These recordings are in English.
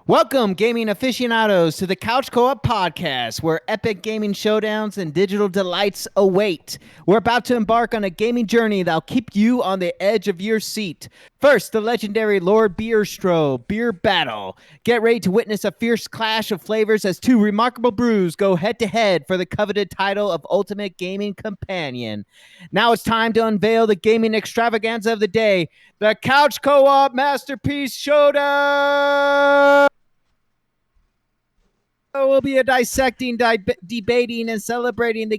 Welcome, gaming aficionados, to the Couch Co-op Podcast, where epic gaming showdowns and digital delights await. We're about to embark on a gaming journey that'll keep you on the edge of your seat. First, the legendary Lord Beerstro Beer Battle. Get ready to witness a fierce clash of flavors as two remarkable brews go head-to-head for the coveted title of Ultimate Gaming Companion. Now it's time to unveil the gaming extravaganza of the day, the Couch Co-op Masterpiece Showdown! We'll be dissecting, debating, and celebrating the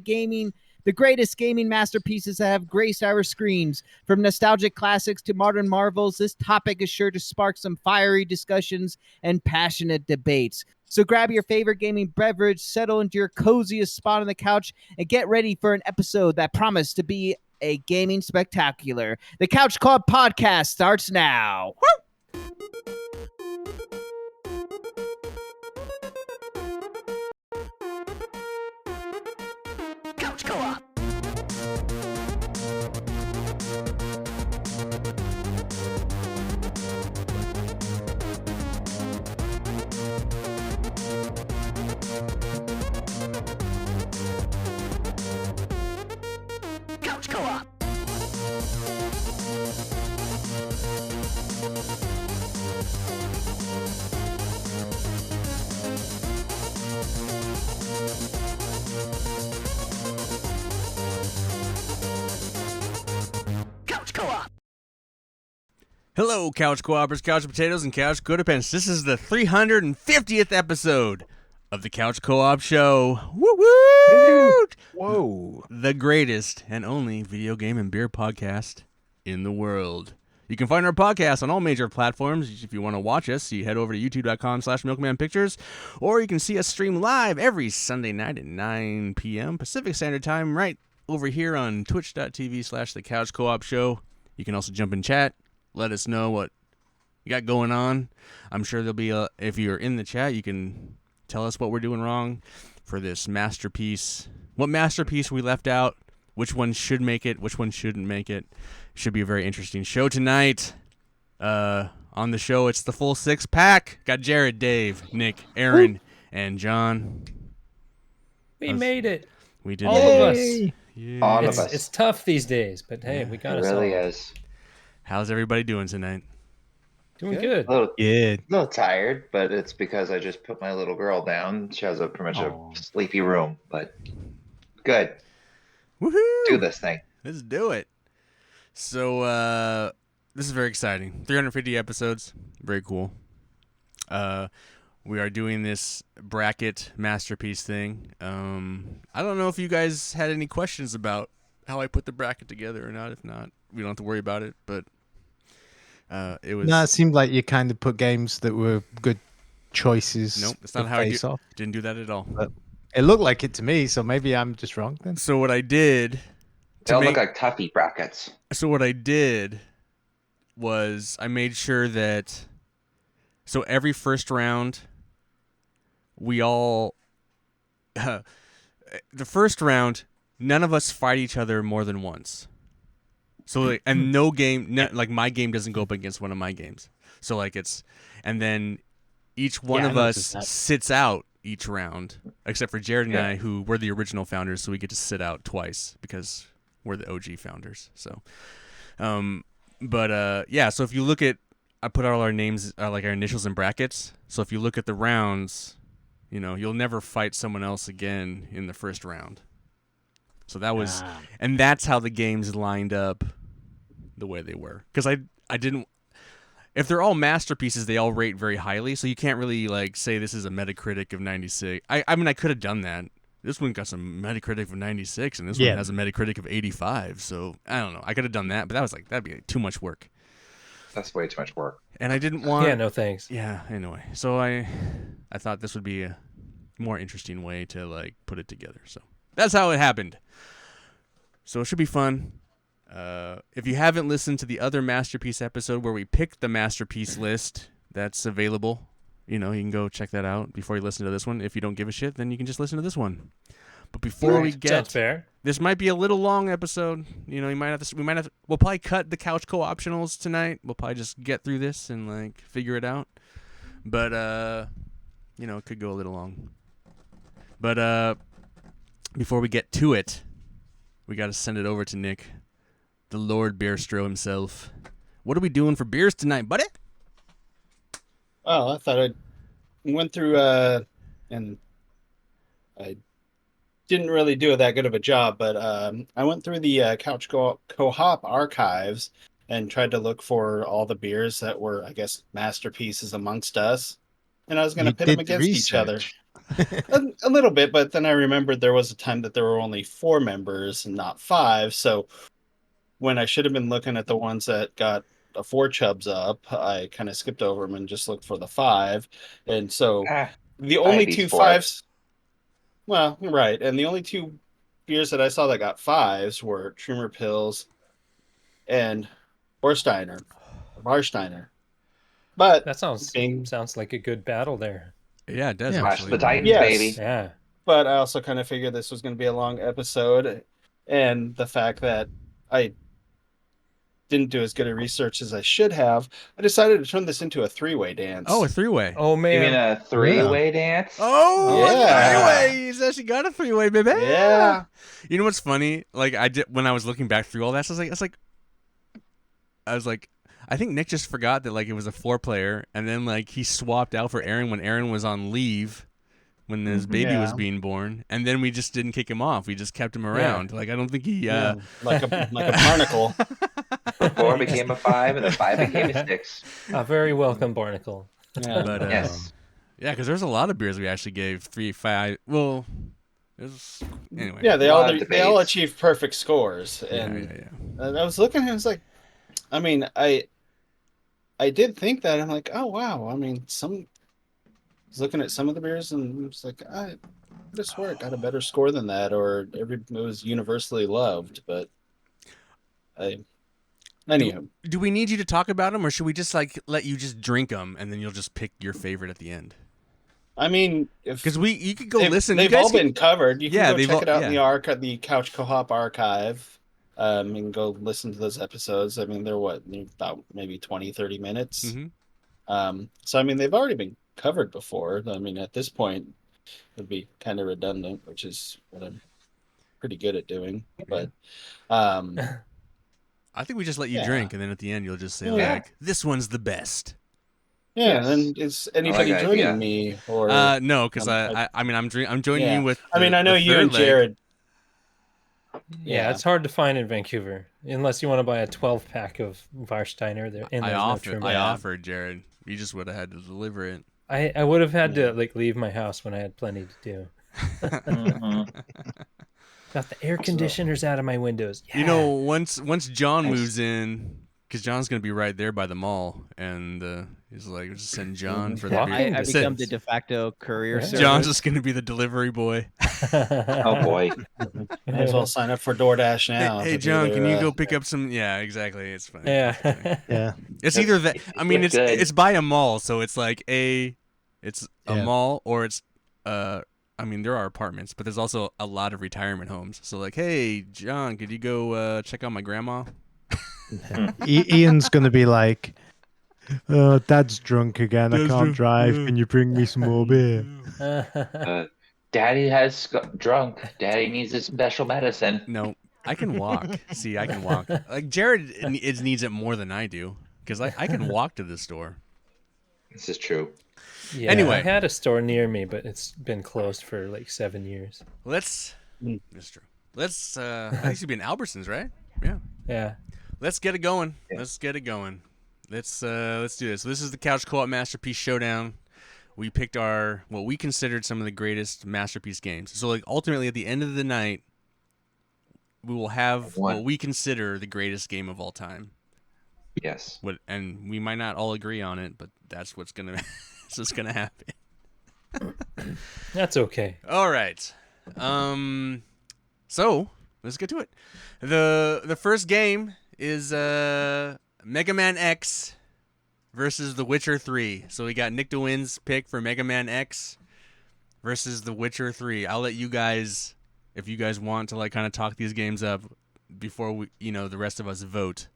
greatest gaming masterpieces that have graced our screens. From nostalgic classics to modern marvels, this topic is sure to spark some fiery discussions and passionate debates. So grab your favorite gaming beverage, settle into your coziest spot on the couch, and get ready for an episode that promised to be a gaming spectacular. The Couch Co-op Podcast starts now. Woo! Couch Co-op. Couch Co-op. Couch Co-op. Hello, Couch Co-opers, Couch Potatoes, and Couch Codependents. This is the 350th episode of the Couch Co-op Show. Woo woo! Whoa. The greatest and only video game and beer podcast in the world. You can find our podcast on all major platforms. If you want to watch us, you head over to youtube.com/milkmanpictures, or you can see us stream live every Sunday night at 9 p.m. Pacific Standard Time right over here on twitch.tv/the Couch Co-op Show. You can also jump in chat. Let us know what you got going on. I'm sure there'll be if you're in the chat, you can tell us what we're doing wrong for this masterpiece. What masterpiece we left out, which one should make it, which one shouldn't make it. Should be a very interesting show tonight. On the show, it's the full six pack. Got Jared, Dave, Nick, Aaron, and John. We made it. We did All it. of us. Yeah. All of us. It's tough these days, but hey, we got It us really all. is. How's everybody doing tonight? Doing good. A Good. little tired, but it's because I just put my little girl down. She has pretty much Aw. a sleepy room, but good. Woohoo! Do this thing. Let's do it. So, this is very exciting. 350 episodes. Very cool. We are doing this bracket masterpiece thing. I don't know if you guys had any questions about how I put the bracket together or not. If not, we don't have to worry about it. But it was... No, it seemed like you kind of put games that were good choices. Nope, that's not to how I face off. didn't do that at all. But it looked like it to me, so maybe I'm just wrong then. So what I did... They all look like Tuffy brackets. So what I did was I made sure that... So every first round, we all... the first round, none of us fight each other more than once. So like, and no game, like my game doesn't go up against one of my games. So like it's... And then each one Yeah, of I us noticed that. sits out each round, except for Jared and Yeah. I, who were the original founders, so we get to sit out twice because we're the OG founders. So, yeah. So if you look at, I put all our names, like our initials in brackets. So if you look at the rounds, you know, you'll never fight someone else again in the first round. So that was, and that's how the games lined up the way they were. Because I didn't. If they're all masterpieces, they all rate very highly, so you can't really like say this is a Metacritic of 96. I mean, I could have done that. This one got some Metacritic of 96, and this one has a Metacritic of 85. So I don't know. I could have done that, but that was like that'd be too much work. That's way too much work. And I didn't want. Yeah, no thanks. Yeah. Anyway, so I thought this would be a more interesting way to like put it together. So that's how it happened. So it should be fun. If you haven't listened to the other Masterpiece episode where we picked the Masterpiece list, that's available. You know, you can go check that out before you listen to this one. If you don't give a shit, then you can just listen to this one. But before we Sounds get, fair. this might be a little long episode. You know, we'll probably cut the couch co-optionals tonight. We'll probably just get through this and like figure it out. but it could go a little long. But before we get to it, we got to send it over to Nick, the Lord Beerstro himself. What are we doing for beers tonight, buddy? Well, I thought I went through and I didn't really do that good of a job, but I went through the Couch Co-op archives and tried to look for all the beers that were, I guess, masterpieces amongst us. And I was going to You pit them did the against each other. research. A little bit, but then I remembered there was a time that there were only 4 members and not 5. So when I should have been looking at the ones that got a 4 chubs up, I kind of skipped over them and just looked for the 5. And so the only these 2 4. 5s, well, right. And the only 2 beers that I saw that got 5s were Trimmer Pills and Warsteiner. But That sounds like a good battle there. Yeah, it does. Yeah. Clash Actually. of the Titans, Yes. baby. Yeah. But I also kind of figured this was going to be a long episode, and the fact that I didn't do as good a research as I should have, I decided to turn this into a 3-way dance. Oh, a 3-way. Oh You mean man. a 3-way dance? Oh, Yeah. a 3-way. He's actually got a 3-way, baby. Yeah. You know what's funny? Like I did when I was looking back through all that, I was like, I think Nick just forgot that like it was a 4-player, and then like he swapped out for Aaron when Aaron was on leave, when his baby was Yeah. being born, and then we just didn't kick him off. We just kept him around. Like I don't think he. Yeah, like a barnacle. The 4 became a 5, and the 5 became a 6. A very welcome barnacle. Yeah. But Yes. yeah, because there's a lot of beers we actually gave 3, 5. Well, anyway. Yeah, they A lot all of they all debates. achieved perfect scores, Yeah, and yeah. I was looking at it, I was like, I mean, I did think that. I'm like, oh wow. I mean, I was looking at some of the beers and it's like, I could have swore it got a better score than that, or it was universally loved. But anywho, Do we need you to talk about them, or should we just like let you just drink them and then you'll just pick your favorite at the end? I mean, if Because you could go they've, listen. You they've guys all can- been covered. You can Yeah, go they've check all- it out in yeah. the Couch Co-op archive. And go listen to those episodes. I mean, they're about maybe 20, 30 minutes. Mhm. So I mean, they've already been covered before. I mean, at this point, it'd be kind of redundant, which is what I'm pretty good at doing. But I think we just let you Yeah. drink, and then at the end you'll just say Yeah. like, "This one's the best." yeah, Yes. and is anybody that joining idea. me or? No, because I- I mean I'm joining Yeah. you with. I mean, the- I know the you third and leg. Jared. Yeah, it's hard to find in Vancouver unless you want to buy a 12-pack of Warsteiner. I offered, Yeah. offered Jared. You just would have had to deliver it. I would have had to like leave my house when I had plenty to do. Mhm. Got the air conditioners out of my windows. You know, once John Nice. moves in, because John's gonna be right there by the mall, and he's like, just send John for the Walking beer. I Send- become the de facto courier Yeah. service. John's just gonna be the delivery boy. Oh boy. Might as well sign up for DoorDash now. Hey to be John, their, can you go pick up some? Yeah, exactly. It's fine. Yeah. Yeah. It's either that. I mean, It's it's good. it's by a mall, so it's like it's a Yeah. mall, or it's I mean, there are apartments, but there's also a lot of retirement homes. So like, hey John, could you go check out my grandma? Ian's gonna be like, "Oh, Dad's drunk again. I Dad's can't drunk. drive. Yeah. Can you bring me some more beer?" Daddy has drunk. Daddy needs his special medicine. No, I can walk. See, I can walk. Like Jared needs it more than I do, because I can walk to the store. This is true. Yeah, Anyway. I had a store near me, but it's been closed for like 7 years. Let's. Mm. That's true. Let's. I used to be in Albertsons, right? Yeah. Yeah. Let's get it going. Yeah. Let's get it going. Let's do this. So this is the Couch Co-op Masterpiece Showdown. We picked what we considered some of the greatest masterpiece games. So like ultimately at the end of the night, we will have One. what we consider the greatest game of all time. Yes. And we might not all agree on it, but that's what's gonna that's what's gonna happen. That's okay. All right. So let's get to it. The first game is Mega Man X versus The Witcher 3. So we got Nick DeWin's pick for Mega Man X versus The Witcher 3. I'll let you guys, if you guys want to like kind of talk these games up before we, the rest of us vote.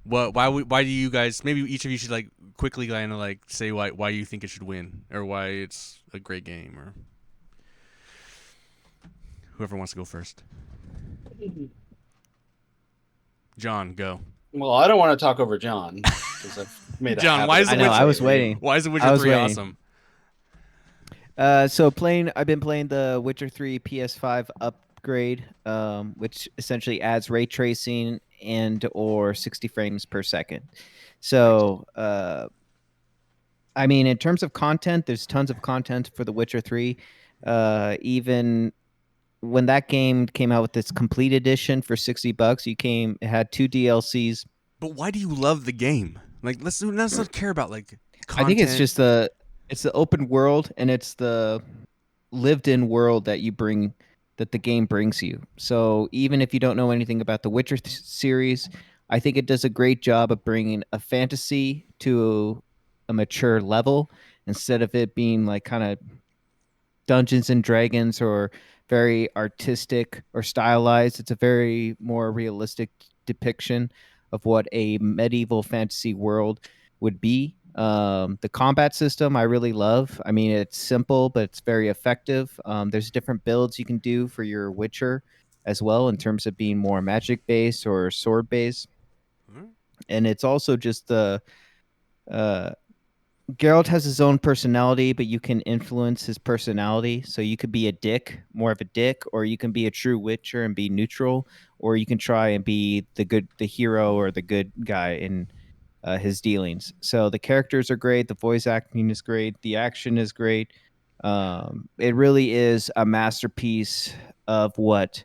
Why do you guys? Maybe each of you should like quickly kind of like say why you think it should win or why it's a great game or whoever wants to go first. John, go. Well, I don't want to talk over John because I've made a John, habit why is of The I know. Witcher- I was saying- waiting. Why is The I Witcher was 3 waiting. awesome? I've been playing the Witcher 3 PS5 upgrade, which essentially adds ray tracing and or 60 frames per second. So, I mean, in terms of content, there's tons of content for The Witcher 3. Even when that game came out with its complete edition for $60, it had 2 DLCs. But why do you love the game? Like, let's not care about like content. I think it's just it's the open world and it's the lived in world that the game brings you. So even if you don't know anything about the Witcher series, I think it does a great job of bringing a fantasy to a mature level instead of it being like kind of Dungeons and Dragons or very artistic or stylized. It's a very more realistic depiction of what a medieval fantasy world would be. The combat system I really love. I mean, it's simple, but it's very effective. There's different builds you can do for your Witcher as well in terms of being more magic based or sword based. Mhm. And it's also just the uh, Geralt has his own personality, but you can influence his personality. So you could be a dick, more of a dick, or you can be a true Witcher and be neutral, or you can try and be the hero or the good guy in his dealings. So the characters are great, the voice acting is great, the action is great. It really is a masterpiece of what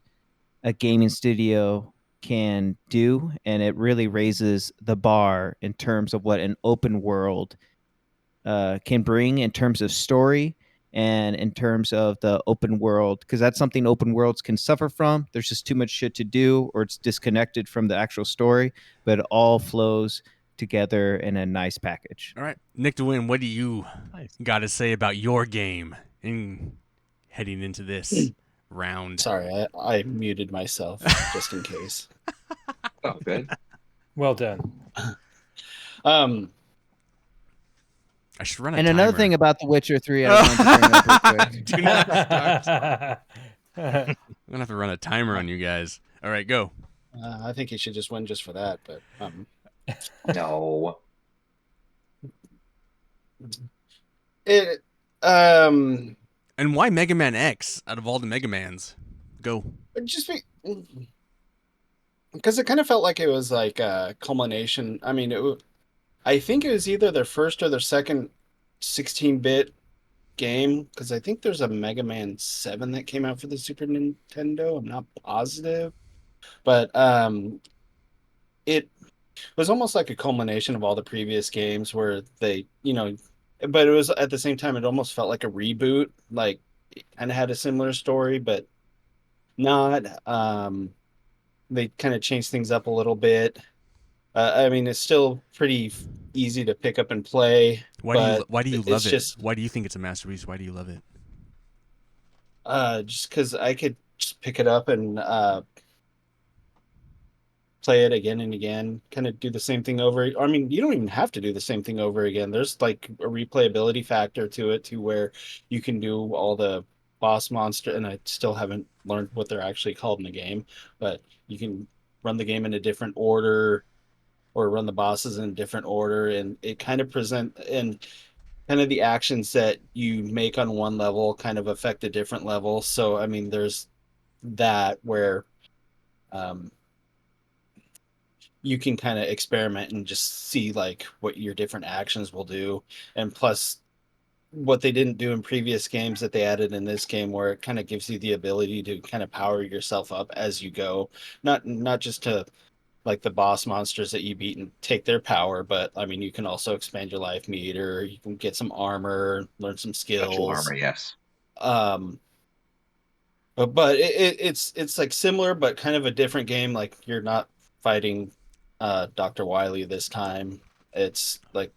a gaming studio can do, and it really raises the bar in terms of what an open world can bring in terms of story and in terms of the open world, because that's something open worlds can suffer from. There's just too much shit to do, or it's disconnected from the actual story, but it all flows together in a nice package. All right, Nick DeWin, what do you Nice. got to say about your game in heading into this round? Sorry, I muted myself just in case. Oh, good. Well done. Um, I should run a And timer. another thing about The Witcher 3 I wanted to bring up real quick. Do not start. I'm gonna have to run a timer on you guys. All right, go. I think he should just win just for that, but No. it And why Mega Man X out of all the Mega Mans? Go. just because it kind of felt like it was like a culmination. I mean, I think it was either their first or their second 16-bit game, because I think there's a Mega Man 7 that came out for the Super Nintendo. I'm not positive, but it was almost like a culmination of all the previous games where they, but it was at the same time, it almost felt like a reboot. Like it kind of had a similar story, but not. They kind of changed things up a little bit. I mean, it's still pretty easy to pick up and play. Why do you it's love it? just- Why do you think it's a masterpiece? Why do you love it? Just because I could just pick it up and play it again and again, kind of do the same thing over. I mean, you don't even have to do the same thing over again. There's like a replayability factor to it, to where you can do all the boss monster, and I still haven't learned what they're actually called in the game, but you can run the game in a different order or run the bosses in a different order, and it kind of the actions that you make on one level kind of affect a different level. So I mean, there's that where you can kind of experiment and just see like what your different actions will do. And plus, what they didn't do in previous games that they added in this game, where it kind of gives you the ability to kind of power yourself up as you go, not just to like the boss monsters that you beat and take their power, but I mean, you can also expand your life meter, you can get some armor, learn some skills. Special armor, yes. But it's like similar, but kind of a different game. Like you're not fighting Dr. Wily this time. It's like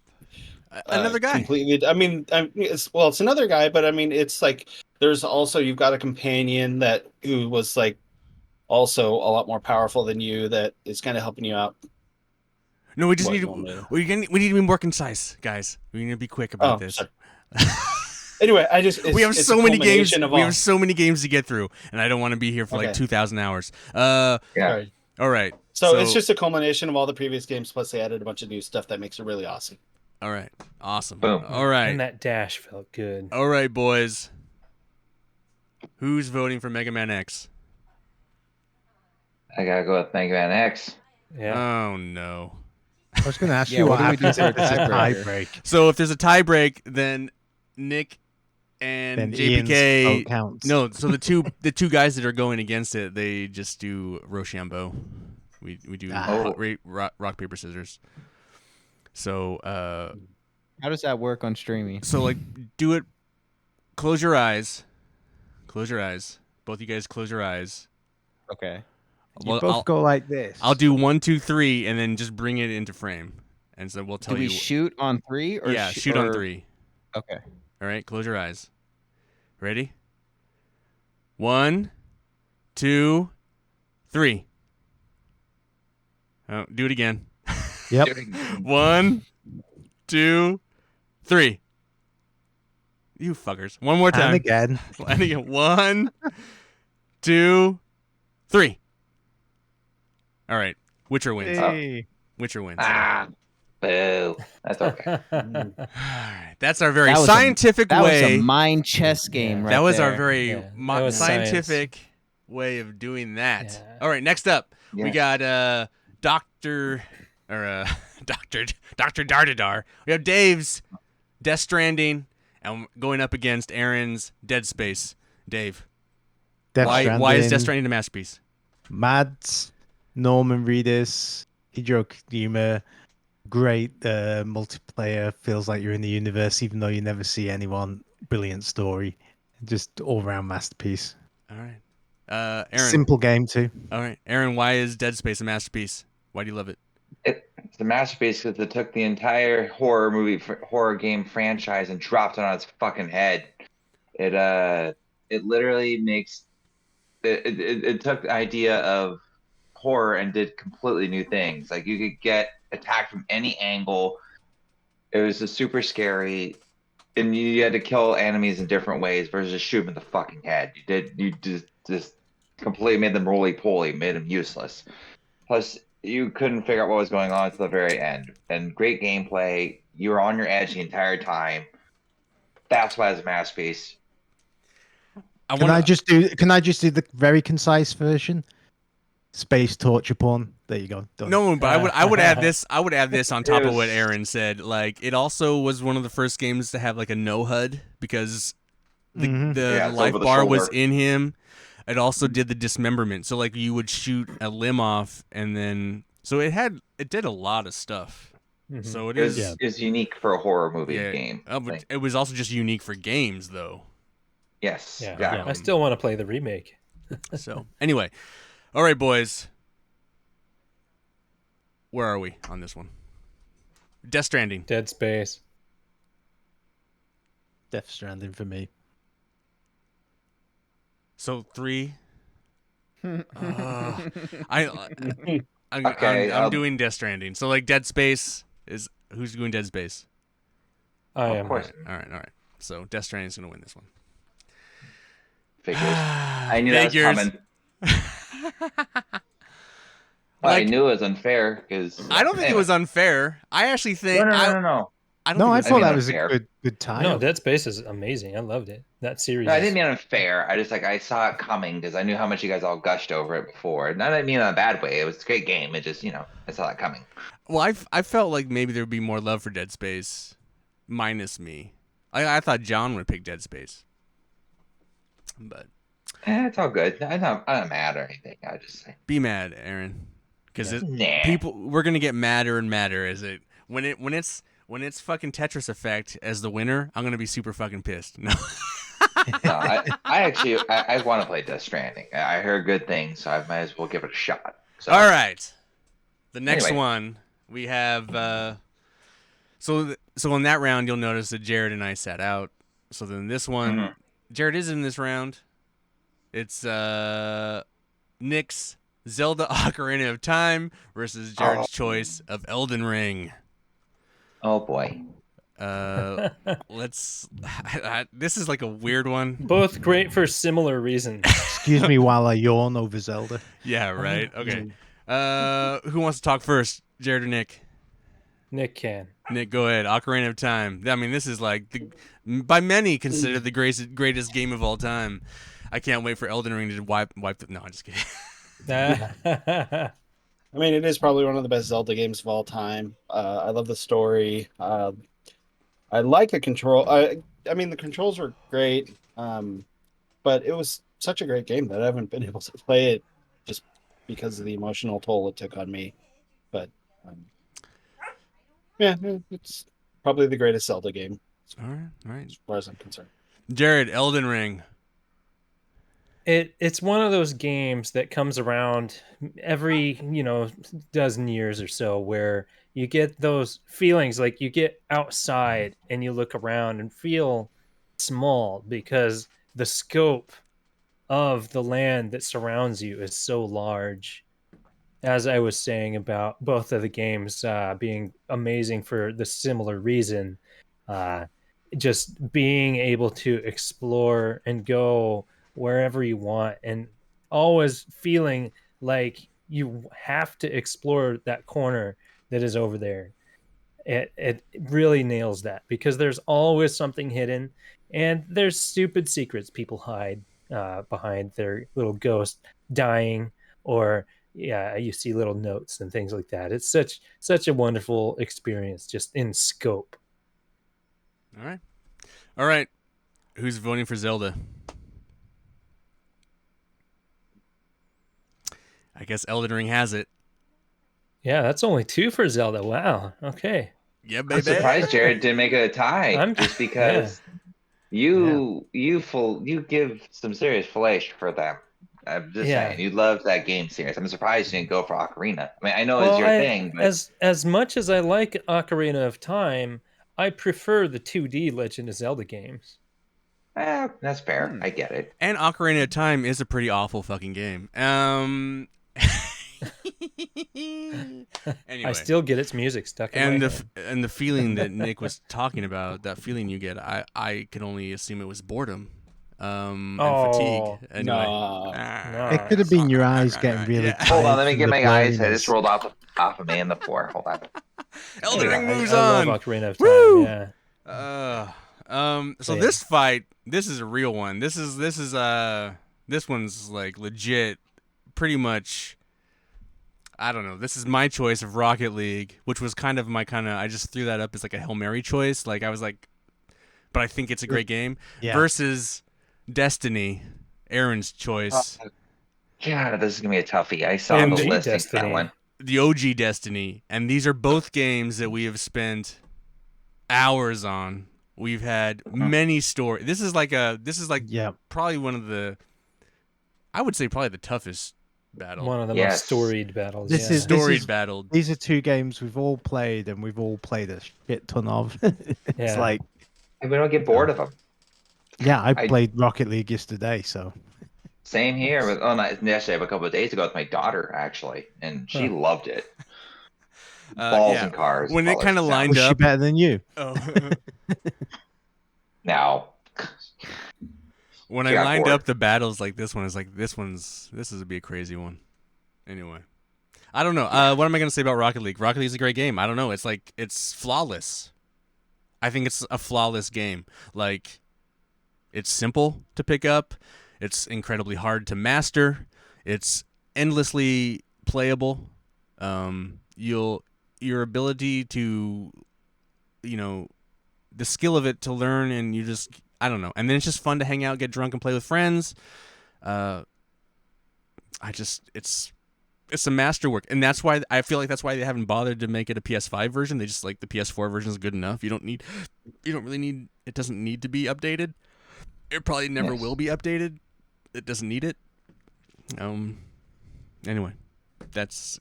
Another guy. completely. I mean, it's another guy, but I mean, it's like there's also, you've got a companion who was like also a lot more powerful than you, that is kind of helping you out. No, we just What need you to. want me to- We need to be more concise, guys. We need to be quick about this. Sorry. Anyway, We have it's so a many games. culmination of We all- have so many games to get through, and I don't want to be here for like Okay. 2,000 hours. Yeah. Sorry. All right. So it's just a culmination of all the previous games, plus they added a bunch of new stuff that makes it really awesome. All right. Awesome. Boom. All right. And that dash felt good. All right, boys. Who's voting for Mega Man X? I gotta go with Mega Man X. Yeah. Oh no. I was going to ask Yeah, you what what do we do happens for if there's a tiebreaker? tiebreak. So if there's a tiebreak, then Nick and Then Ian's JPK. vote counts. No, so the two guys that are going against it, they just do Rochambeau. We do rock paper scissors. So How does that work on streaming? like do it. Close your eyes. Close your eyes. Both you guys close your eyes. Okay. You Well, both go like this. I'll do 1, 2, 3, and then just bring it into frame, and so we'll tell Do we you. shoot on 3 or Yeah, shoot on 3. Okay. All right, close your eyes. Ready? 1, 2, 3. Oh, do it again. Yep. 1, 2, 3. You fuckers. One more time. And again. And again. 1, 2, 3. All right. Witcher wins. Hey. Witcher wins. Ah, boo. That's okay. All right. That's our very That was scientific That way. was a mind chess game right that was there. our very Yeah, that was scientific way of doing that. Yeah. All right. Next up, we Yeah. got Doctor Dardadar. We have Dave's Death Stranding, and going up against Aaron's Dead Space. Dave, Death why is Stranding, Death Stranding a masterpiece? Mads, Norman Reedus, Hideo Kojima, great multiplayer. Feels like you're in the universe, even though you never see anyone. Brilliant story, just all round masterpiece. All right, Aaron. Simple game too. All right, Aaron. Why is Dead Space a masterpiece? Why do you love it? It's a masterpiece because it took the entire horror game franchise and dropped it on its fucking head. It literally makes it took the idea of horror and did completely new things. Like you could get attacked from any angle. It was just super scary, and you had to kill enemies in different ways versus just shoot them in the fucking head. You just completely made them roly-poly, made them useless. Plus, you couldn't figure out what was going on until the very end. And great gameplay. You were on your edge the entire time. That's why it's a masterpiece. Can I just do the very concise version? Space torture porn. There you go. Done. No, but I would add this. I would add this on top of what Yes. Aaron said. Like it also was one of the first games to have like a no HUD because the Yeah, it's life over the bar was shoulder. in him. It also did the dismemberment. So like you would shoot a limb off and then so it did a lot of stuff. Mhm. So it It was, is is unique for a horror movie yeah, game. but Like, it was also just unique for games though. yes, Yeah. exactly. I still want to play the remake. So anyway, all right, boys. Where are we on this one? Death Stranding. Dead Space. Death Stranding for me. So 3. I'm Okay, doing Death Stranding. So like Dead Space is who's doing Dead Space? I Of am. course. All right. So Death Stranding is gonna win this one. Figures. I knew that was Figures. coming. Well, I Like- knew it was unfair because I don't think it was unfair. I actually think No. I don't No, I think it thought mean, that was fair. a good time. No, Dead Space is amazing. I loved it. That series. No, I is- didn't mean unfair. I just I saw it coming because I knew how much you guys all gushed over it before. And I didn't mean in a bad way. It was a great game. It just I saw it coming. well, I felt like maybe there would be more love for Dead Space, minus me. I thought John would pick Dead Space, but It's all good. I'm not mad or anything. I just say be mad, Aaron, because nah. we're gonna get madder and madder as it when it's fucking Tetris Effect as the winner. I'm gonna be super fucking pissed. No. No, I actually I want to play Death Stranding. I heard good things, so I might as well give it a shot. So All right. The next Anyway. one we have. So in that round, you'll notice that Jared and I sat out. So then this one, Mhm. Jared is in this round. It's Nick's Zelda Ocarina of Time versus Jared's choice of Elden Ring. Oh boy. Let's. This is like a weird one. Both great for similar reasons. Excuse me while I yawn over Zelda. Yeah, right. Okay. Who wants to talk first, Jared or Nick? Nick can. Nick, go ahead. Ocarina of Time. I mean, this is like by many considered the greatest game of all time. I can't wait for Elden Ring to wipe the. No, I'm just kidding. I mean, it is probably one of the best Zelda games of all time. I love the story. I like the control. I mean, the controls were great, but it was such a great game that I haven't been able to play it just because of the emotional toll it took on me. But yeah, it's probably the greatest Zelda game. All right. As far as I'm concerned. Jared, Elden Ring. It's one of those games that comes around every, dozen years or so where you get those feelings like you get outside and you look around and feel small because the scope of the land that surrounds you is so large. As I was saying about both of the games being amazing for the similar reason, just being able to explore and go wherever you want and always feeling like you have to explore that corner that is over there. It really nails that because there's always something hidden and there's stupid secrets people hide behind their little ghost dying, or you see little notes and things like that. It's such a wonderful experience just in scope. All right. Who's voting for Zelda? I guess Elden Ring has it. Yeah, that's only 2 for Zelda. Wow. Okay. Yeah, baby. I'm surprised Jared didn't make it a tie, just because you give some serious flesh for them. I'm just saying, you love that game series. I'm surprised you didn't go for Ocarina. I mean, I know it's your thing, but as much as I like Ocarina of Time, I prefer the 2D Legend of Zelda games. That's fair. I get it. And Ocarina of Time is a pretty awful fucking game. Anyway, I still get its music stuck in my head. And the feeling that Nick was talking about, that feeling you get, I could only assume it was boredom and fatigue. Anyway, No. It could have been your eyes getting really tired. Hold on, let me from get the my eyes. I blurriness. just rolled off of me on the floor. Hold on. Elden Ring moves I on. love Ocarina of Time. Woo! Yeah. So this fight, this is a real one. This one's like legit, pretty much. I don't know. This is my choice of Rocket League, which was I just threw that up as like a Hail Mary choice. Like I was like, but I think it's a great game. Yeah. Versus Destiny, Aaron's choice. God, this is gonna be a toughie. I saw the OG listing for that one. The OG Destiny. And these are both games that we have spent hours on. We've had many stories. This is probably one of the, I would say probably the toughest battle. One of the most storied battles. This is storied battle. These are 2 games we've all played, and we've all played a shit ton of. It's like, and we don't get bored of them. Yeah, I played Rocket League yesterday, so. Same here. Not yesterday, a couple of days ago with my daughter actually, and she loved it. Balls and cars. When it kind of lined Was up, she better than you? Oh. Now. When I lined up the battles like this one, it's like this is be a crazy one. Anyway, I don't know. What am I gonna say about Rocket League? Rocket League is a great game. I don't know. It's flawless. I think it's a flawless game. Like, it's simple to pick up. It's incredibly hard to master. It's endlessly playable. Your ability to, the skill of it to learn, and you just, I don't know. And then it's just fun to hang out, get drunk, and play with friends. It's a masterwork, and that's why I feel like that's why they haven't bothered to make it a PS5 version. They just like the PS4 version is good enough. You don't really need. It doesn't need to be updated. It probably never will be updated. It doesn't need it. Anyway,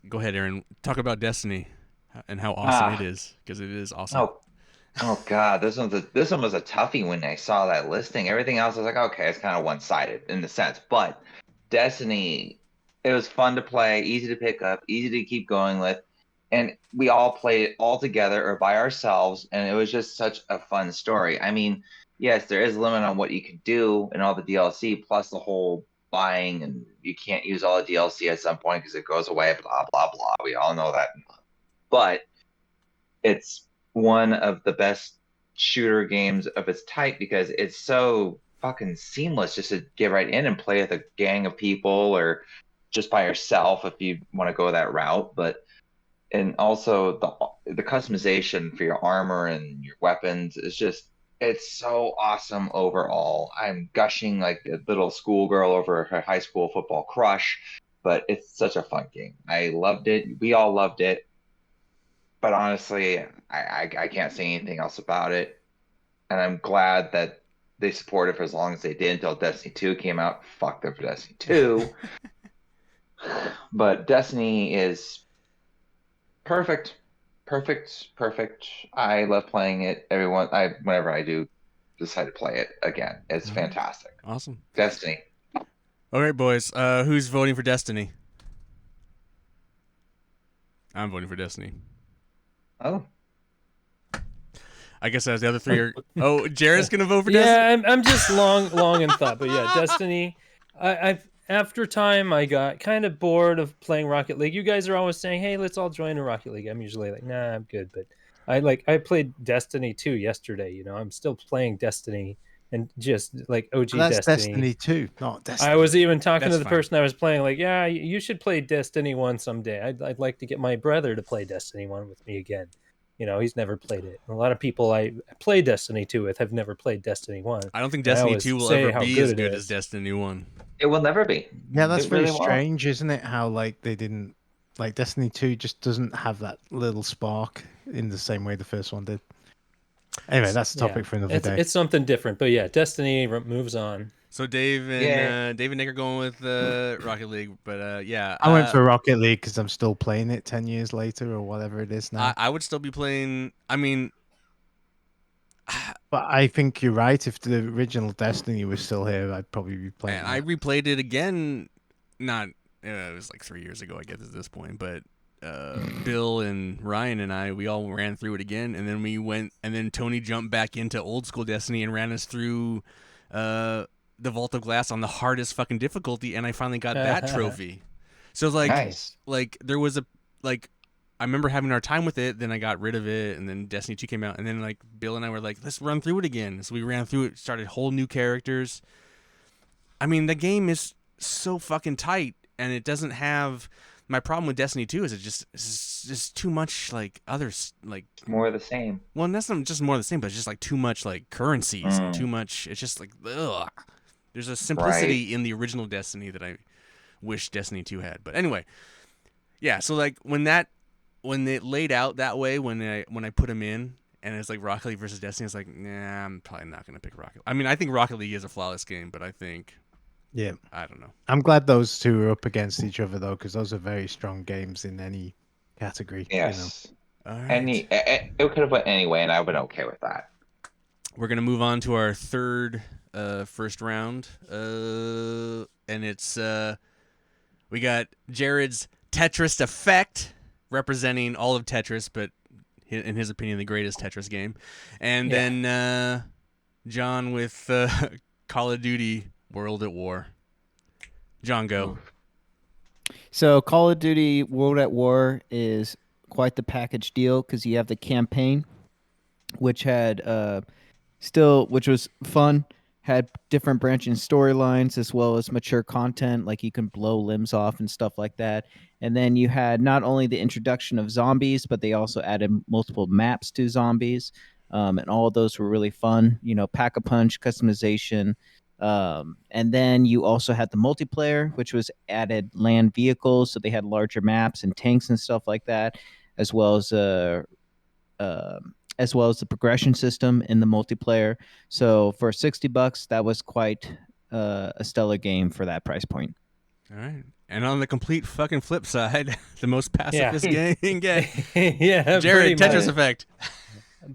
go ahead, Aaron. Talk about Destiny and how awesome it is, because it is awesome. Oh God, this one was a toughie when I saw that listing. Everything else was like, okay, it's kind of one-sided in the sense, but Destiny It was fun to play, easy to pick up, easy to keep going with. And we all played it all together or by ourselves, and it was just such a fun story. I mean, yes, there is a limit on what you can do and all the DLC, plus the whole buying, and you can't use all the DLC at some point because it goes away, blah, blah, blah. We all know that. But it's one of the best shooter games of its type because it's so fucking seamless just to get right in and play with a gang of people or just by yourself if you want to go that route. But and also the customization for your armor and your weapons is just it's so awesome overall. I'm gushing like a little schoolgirl over her high school football crush, but it's such a fun game. I loved it. We all loved it. But honestly, I can't say anything else about it. And I'm glad that they supported for as long as they did until Destiny 2 came out. Fuck them for Destiny 2. But Destiny is perfect. Perfect. I love playing it. Whenever I do decide to play it again, it's fantastic. Awesome. Destiny. All right, boys. Who's voting for Destiny? I'm voting for Destiny. Oh. I guess as the other three are. Oh, Jared's gonna vote for Destiny. Yeah, I'm just long in thought, but yeah, Destiny. I've after time I got kind of bored of playing Rocket League. You guys are always saying, "Hey, let's all join a Rocket League." I'm usually like, "Nah, I'm good." But I played Destiny 2 yesterday. You know, I'm still playing Destiny and just like OG Well, that's Destiny. Destiny 2, not Destiny. I was even talking That's to the fine. person I was playing, like, yeah, you should play Destiny 1 someday. I'd like to get my brother to play Destiny 1 with me again. You know, he's never played it. A lot of people I play Destiny 2 with have never played Destiny 1. I don't think And I Destiny always 2 will say ever how be good as it good is. as Destiny 1. It will never be. Yeah, that's It very really won't. strange, isn't it? How like they didn't like Destiny 2 just doesn't have that little spark in the same way the first one did. Anyway, that's a topic for another day. It's something different, but yeah, Destiny moves on. So Dave and Nick are going with Rocket League, but yeah. I went for Rocket League because I'm still playing it 10 years later or whatever it is now. I would still be playing. I mean, But I think you're right. If the original Destiny was still here, I'd probably be playing and that. I replayed it again. Not it was like 3 years ago, I guess at this point. But Bill and Ryan and we all ran through it again, and then we went, and then Tony jumped back into old school Destiny and ran us through the Vault of Glass on the hardest fucking difficulty, and I finally got that trophy. So it's like, Nice. like there was a like. I remember having our time with it, then I got rid of it, and then Destiny 2 came out, and then like Bill and I were like, let's run through it again. So we ran through it, started whole new characters. I mean, the game is so fucking tight, and it doesn't have. My problem with Destiny 2 is it's just too much like others like. More of the same. Well, that's not just more of the same, but it's just like too much like currencies and too much. It's just like ugh. There's a simplicity in the original Destiny that I wish Destiny 2 had. But anyway, yeah. So like when it laid out that way, when I put them in, and it's like Rocket League versus Destiny, it's like, nah, I'm probably not gonna pick Rocket. I mean, I think Rocket League is a flawless game, but I think, Yeah, I don't know. I'm glad those two are up against each other though, because those are very strong games in any category. Yes. All right. It could have went anyway, and I've been okay with that. We're gonna move on to our third first round, and it's we got Jared's Tetris Effect representing all of Tetris, but in his opinion, the greatest Tetris game, and then John with Call of Duty World at War. John, go. So Call of Duty World at War is quite the package deal because you have the campaign, which had which was fun, had different branching storylines as well as mature content, like you can blow limbs off and stuff like that. And then you had not only the introduction of zombies, but they also added multiple maps to zombies. And all of those were really fun, pack-a-punch, customization. And then you also had the multiplayer, which was added land vehicles. So they had larger maps and tanks and stuff like that, as well as the progression system in the multiplayer. So for $60, that was quite a stellar game for that price point. All right. And on the complete fucking flip side, the most pacifist game you can get. Yeah, Jared, pretty Tetris much. Effect.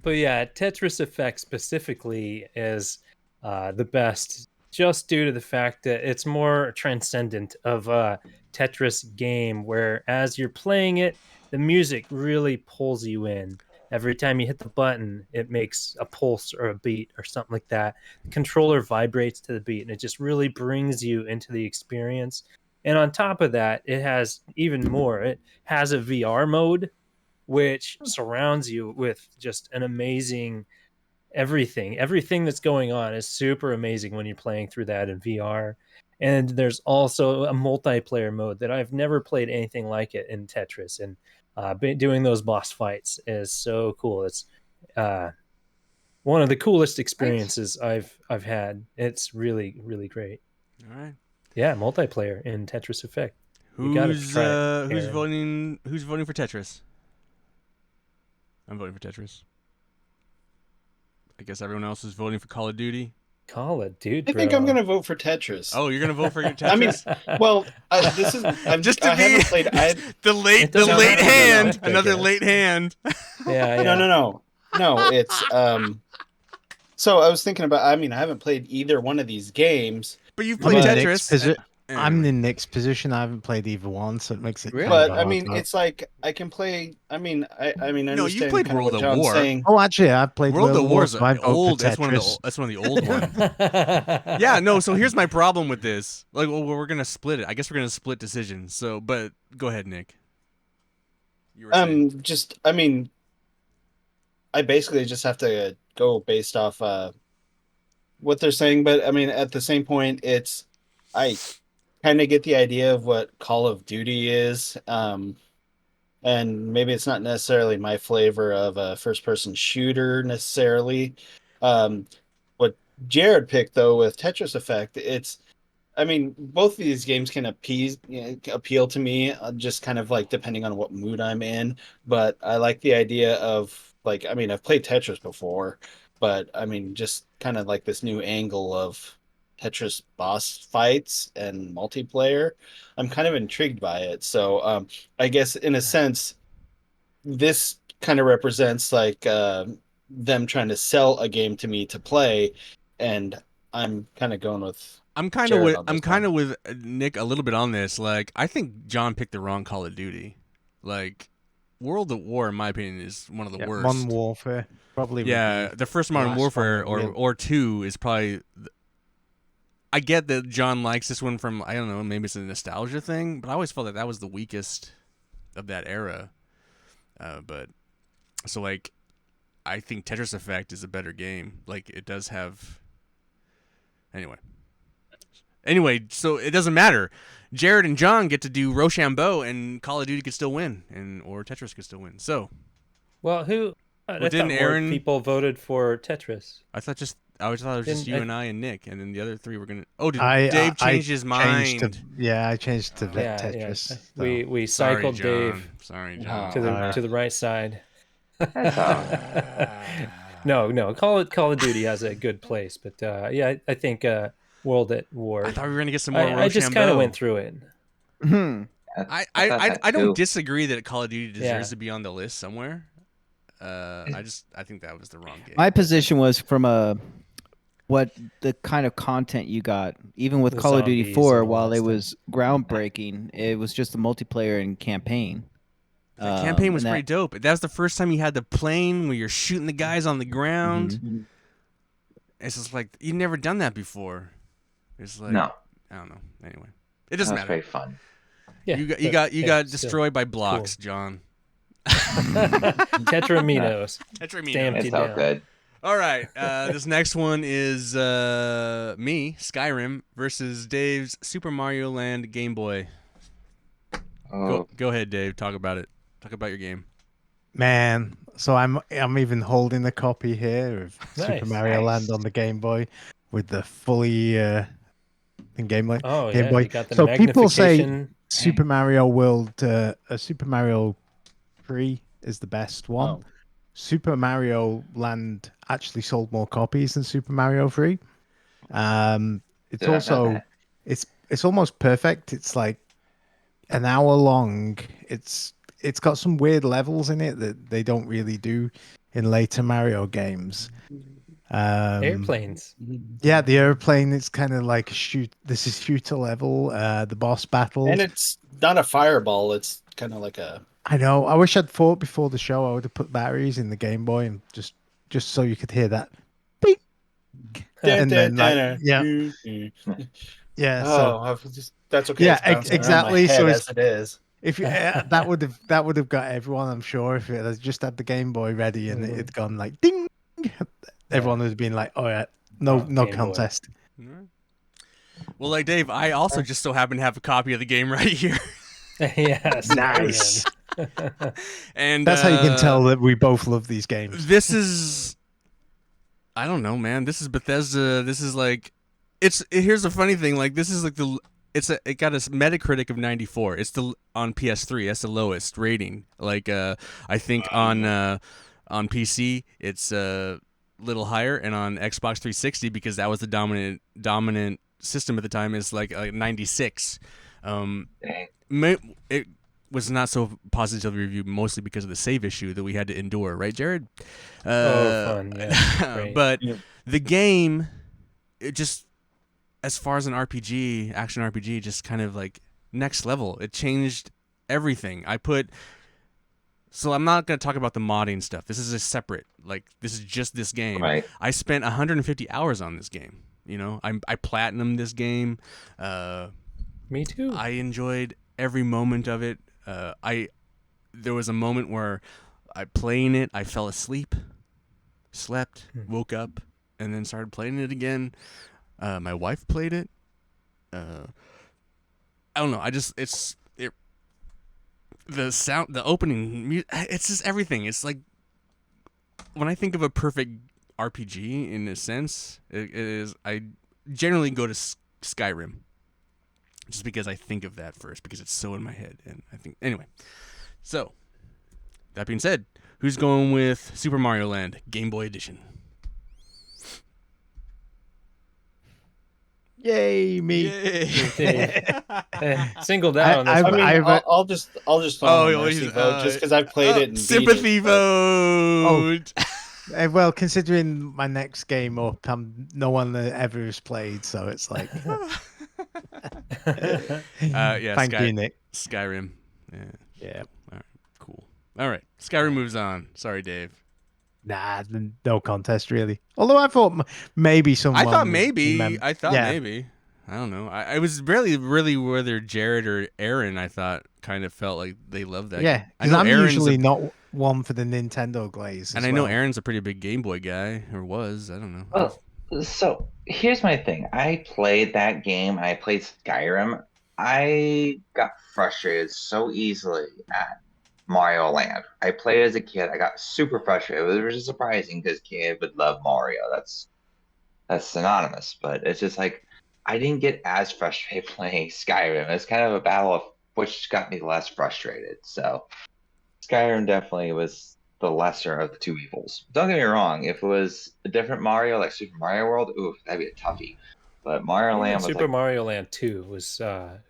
But yeah, Tetris Effect specifically is the best just due to the fact that it's more transcendent of a Tetris game, where as you're playing it, the music really pulls you in. Every time you hit the button, it makes a pulse or a beat or something like that. The controller vibrates to the beat, and it just really brings you into the experience. And on top of that, it has even more. It has a VR mode, which surrounds you with just an amazing everything that's going on is super amazing when you're playing through that in VR. And there's also a multiplayer mode that I've never played anything like it in Tetris, and doing those boss fights is so cool. It's uh, one of the coolest experiences I've had. It's really great. All right. Yeah, multiplayer in Tetris Effect. You gotta try it, Who's Aaron. voting? Who's voting for Tetris? I'm voting for Tetris. I guess everyone else is voting for Call of Duty. Call it, dude. I think I'm gonna vote for Tetris. Oh, you're gonna vote for Tetris? I mean, well, this is just to I haven't played. the late It doesn't late have to be hand, that, I another guess. late hand. yeah. No. It's So I was thinking about. I mean, I haven't played either one of these games, But you've I'm played in Nick's Tetris. I'm in Nick's position. I haven't played either one, so it makes it. Really? kind of but a I hard mean, vote. it's like I can play. I mean, I No, you understand played kind of World what of John's War. saying. Oh, actually, I've played World of War is so I'd vote for old. That's one of the Tetris. that's one of the old ones. Yeah, no. So here's my problem with this. Like, well, we're gonna split it. I guess we're gonna split decisions. So, but go ahead, Nick. You were saying. I mean, I basically just have to go based off what they're saying. But I mean, at the same point, I kind of get the idea of what Call of Duty is. And maybe it's not necessarily my flavor of a first-person shooter necessarily. What Jared picked though with Tetris Effect, I mean, both of these games can appeal to me, just kind of like depending on what mood I'm in. But I like the idea of like, I mean, I've played Tetris before, but I mean, just kind of like this new angle of Tetris boss fights and multiplayer. I'm kind of intrigued by it. So, I guess in a sense, this kind of represents like them trying to sell a game to me to play, and I'm kind of going with Jared on this one. with Nick a little bit on this. Like, I think John picked the wrong Call of Duty. Like, World at War, in my opinion, is one of the worst. Modern Warfare, probably. would Yeah, be the first the Modern last Warfare one that or 2 is probably. I get that John likes this one from, I don't know, maybe it's a nostalgia thing, but I always felt that was the weakest of that era. But so like, I think Tetris Effect is a better game. Like, it does have. Anyway, so it doesn't matter. Jared and John get to do Rochambeau, and Call of Duty could still win, or Tetris could still win. So Well, who? I Well, didn't thought more Aaron- people voted for Tetris. I thought it was just Didn't you I- and I and Nick, and then the other three were gonna. Oh, did I Dave I change his mind? changed I changed to Yeah, Tetris. yeah. so. We Sorry, cycled John. Dave Sorry, Oh. John. to the right side. That's all. No. Call of Duty has a good place, but yeah, I think World at War. I thought we were gonna get some more I just kind of Rochambeau. went through it. Hmm. I thought that don't too. disagree that Call of Duty deserves Yeah. to be on the list somewhere. I think that was the wrong game. My position was from what the kind of content you got. Even with The Call of Duty zombies 4, and all while that it stuff. was groundbreaking, it was just the multiplayer and campaign. The campaign was and pretty dope. That was the first time you had the plane where you're shooting the guys on the ground. Mm-hmm. It's just like you've never done that before. It's like No, I don't know. Anyway, it that doesn't was matter. very fun. Yeah, you but, got yeah, destroyed by blocks, John. Tetraminos. Tetramino. Damn. Empty It's all down. good. All right. This next one is me, Skyrim, versus Dave's Super Mario Land Game Boy. Oh, Go ahead, Dave. Talk about it. Talk about your game. Man, so I'm even holding a copy here of Super Nice. Mario Nice. Land on the Game Boy with the fully Game Boy. Oh Game yeah, Boy. you got the So people say magnification. Super Mario World, Super Mario 3 is the best one. Oh. Super Mario Land actually sold more copies than Super Mario 3. It's Yeah, I've heard also that. it's almost perfect. It's like an hour long. It's got some weird levels in it that they don't really do in later Mario games. Airplanes. Yeah, the airplane. It's kind of like shoot. This is shooter level. The boss battles. And it's not a fireball. It's kind of like a. I know. I wish I'd thought before the show. I would have put batteries in the Game Boy and just so you could hear that. Beep. And then yeah. So that's okay. Yeah, It's bouncing exactly. around my So head it's- as it is. if you that would have got everyone, I'm sure, if it had just had the Game Boy ready and it had gone like ding, everyone would have been like, "Oh yeah, no Game Boy. contest." Well, like Dave, I also just so happen to have a copy of the game right here. Yes. Nice. And That's how you can tell that we both love these games. This is, I don't know, man. This is Bethesda. This is like, here's the funny thing. Like, this is like it got a Metacritic of 94. It's on PS3. That's the lowest rating. Like, I think on PC it's a little higher, and on Xbox 360, because that was the dominant system at the time, is like 96. It was not so positively reviewed, mostly because of the save issue that we had to endure, right, Jared? Fun, yeah. Great. But the game, it just, as far as an RPG, action RPG, just kind of like next level. It changed everything. So I'm not going to talk about the modding stuff. This is a separate, like, this is just this game. Right. I spent 150 hours on this game. You know, I platinumed this game. Me too. I enjoyed every moment of it. There was a moment where playing it, I fell asleep, slept, woke up, and then started playing it again. My wife played it. I don't know. The sound, the opening, it's just everything. It's like, when I think of a perfect RPG in a sense, I generally go to Skyrim. Just because I think of that first, because it's so in my head. And I think, anyway. So, that being said, who's going with Super Mario Land Game Boy Edition? Yay, me! Singled out on this one. I'll just throw in a mercy vote just because I've played it and sympathy beat it, vote. Well, considering my next game up, no one ever has played, so it's like. Yeah, Thank you, Nick. Skyrim. Yeah. All right, cool. All right, Skyrim moves on. Sorry, Dave. Nah, no contest really. Although I thought maybe someone. I thought maybe. Yeah. I don't know. I was really whether Jared or Aaron. I thought kind of felt like they loved that. Yeah, I know I'm Aaron's usually not one for the Nintendo glaze. And I know Aaron's a pretty big Game Boy guy, or was. I don't know. Well, so here's my thing. I played that game. I played Skyrim. I got frustrated so easily at Mario Land. I played as a kid. I got super frustrated. It was just surprising because kid would love Mario. That's synonymous. But it's just like I didn't get as frustrated playing Skyrim. It's kind of a battle of which got me less frustrated. So Skyrim definitely was the lesser of the two evils. Don't get me wrong. If it was a different Mario, like Super Mario World, ooh, that'd be a toughie. But Mario Land was Super Mario Land 2 was that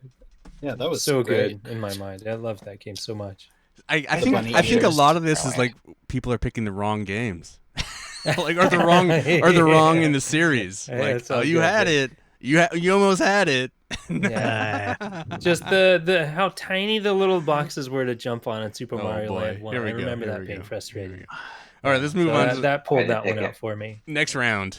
was so great. good in my mind. I love that game so much. I think a lot of this is like people are picking the wrong games, like or the wrong in the series. Yeah, like, oh, you had it, you almost had it. Yeah. Just the how tiny the little boxes were to jump on in Super Mario boy. Land 1. Here we I go. remember Here that we being go. frustrating. All right, let's move on. To That pulled that one out for me. Next round,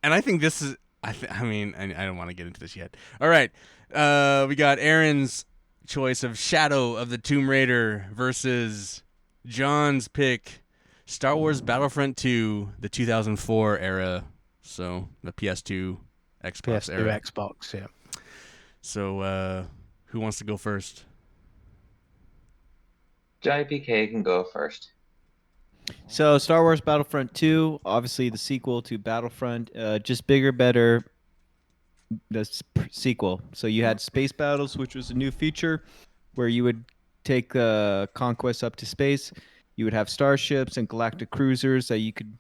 and I think this is. I mean, I don't want to get into this yet. All right, we got Aaron's choice of Shadow of the Tomb Raider versus John's pick, Star Wars Battlefront 2, the 2004 era. So the PS2, Xbox PS2, era. Xbox, yeah. So who wants to go first? Johnny PK can go first. So Star Wars Battlefront 2, obviously the sequel to Battlefront, just bigger, better. Sequel. So you had space battles, which was a new feature where you would take conquest up to space. You would have starships and galactic cruisers that you could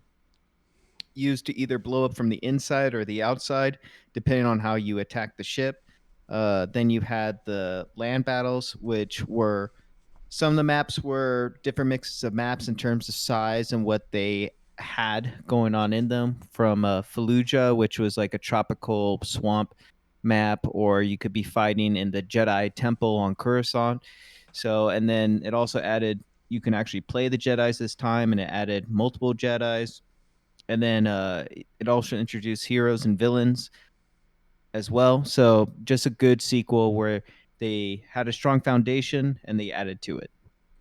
use to either blow up from the inside or the outside, depending on how you attack the ship. Then you had the land battles, which were some of the maps were different mixes of maps in terms of size and what they had going on in them, from Fallujah, which was like a tropical swamp map, or you could be fighting in the Jedi Temple on Coruscant. So, and then it also added you can actually play the Jedi's this time, and it added multiple Jedi's. And then it also introduced heroes and villains as well. So, just a good sequel where they had a strong foundation and they added to it.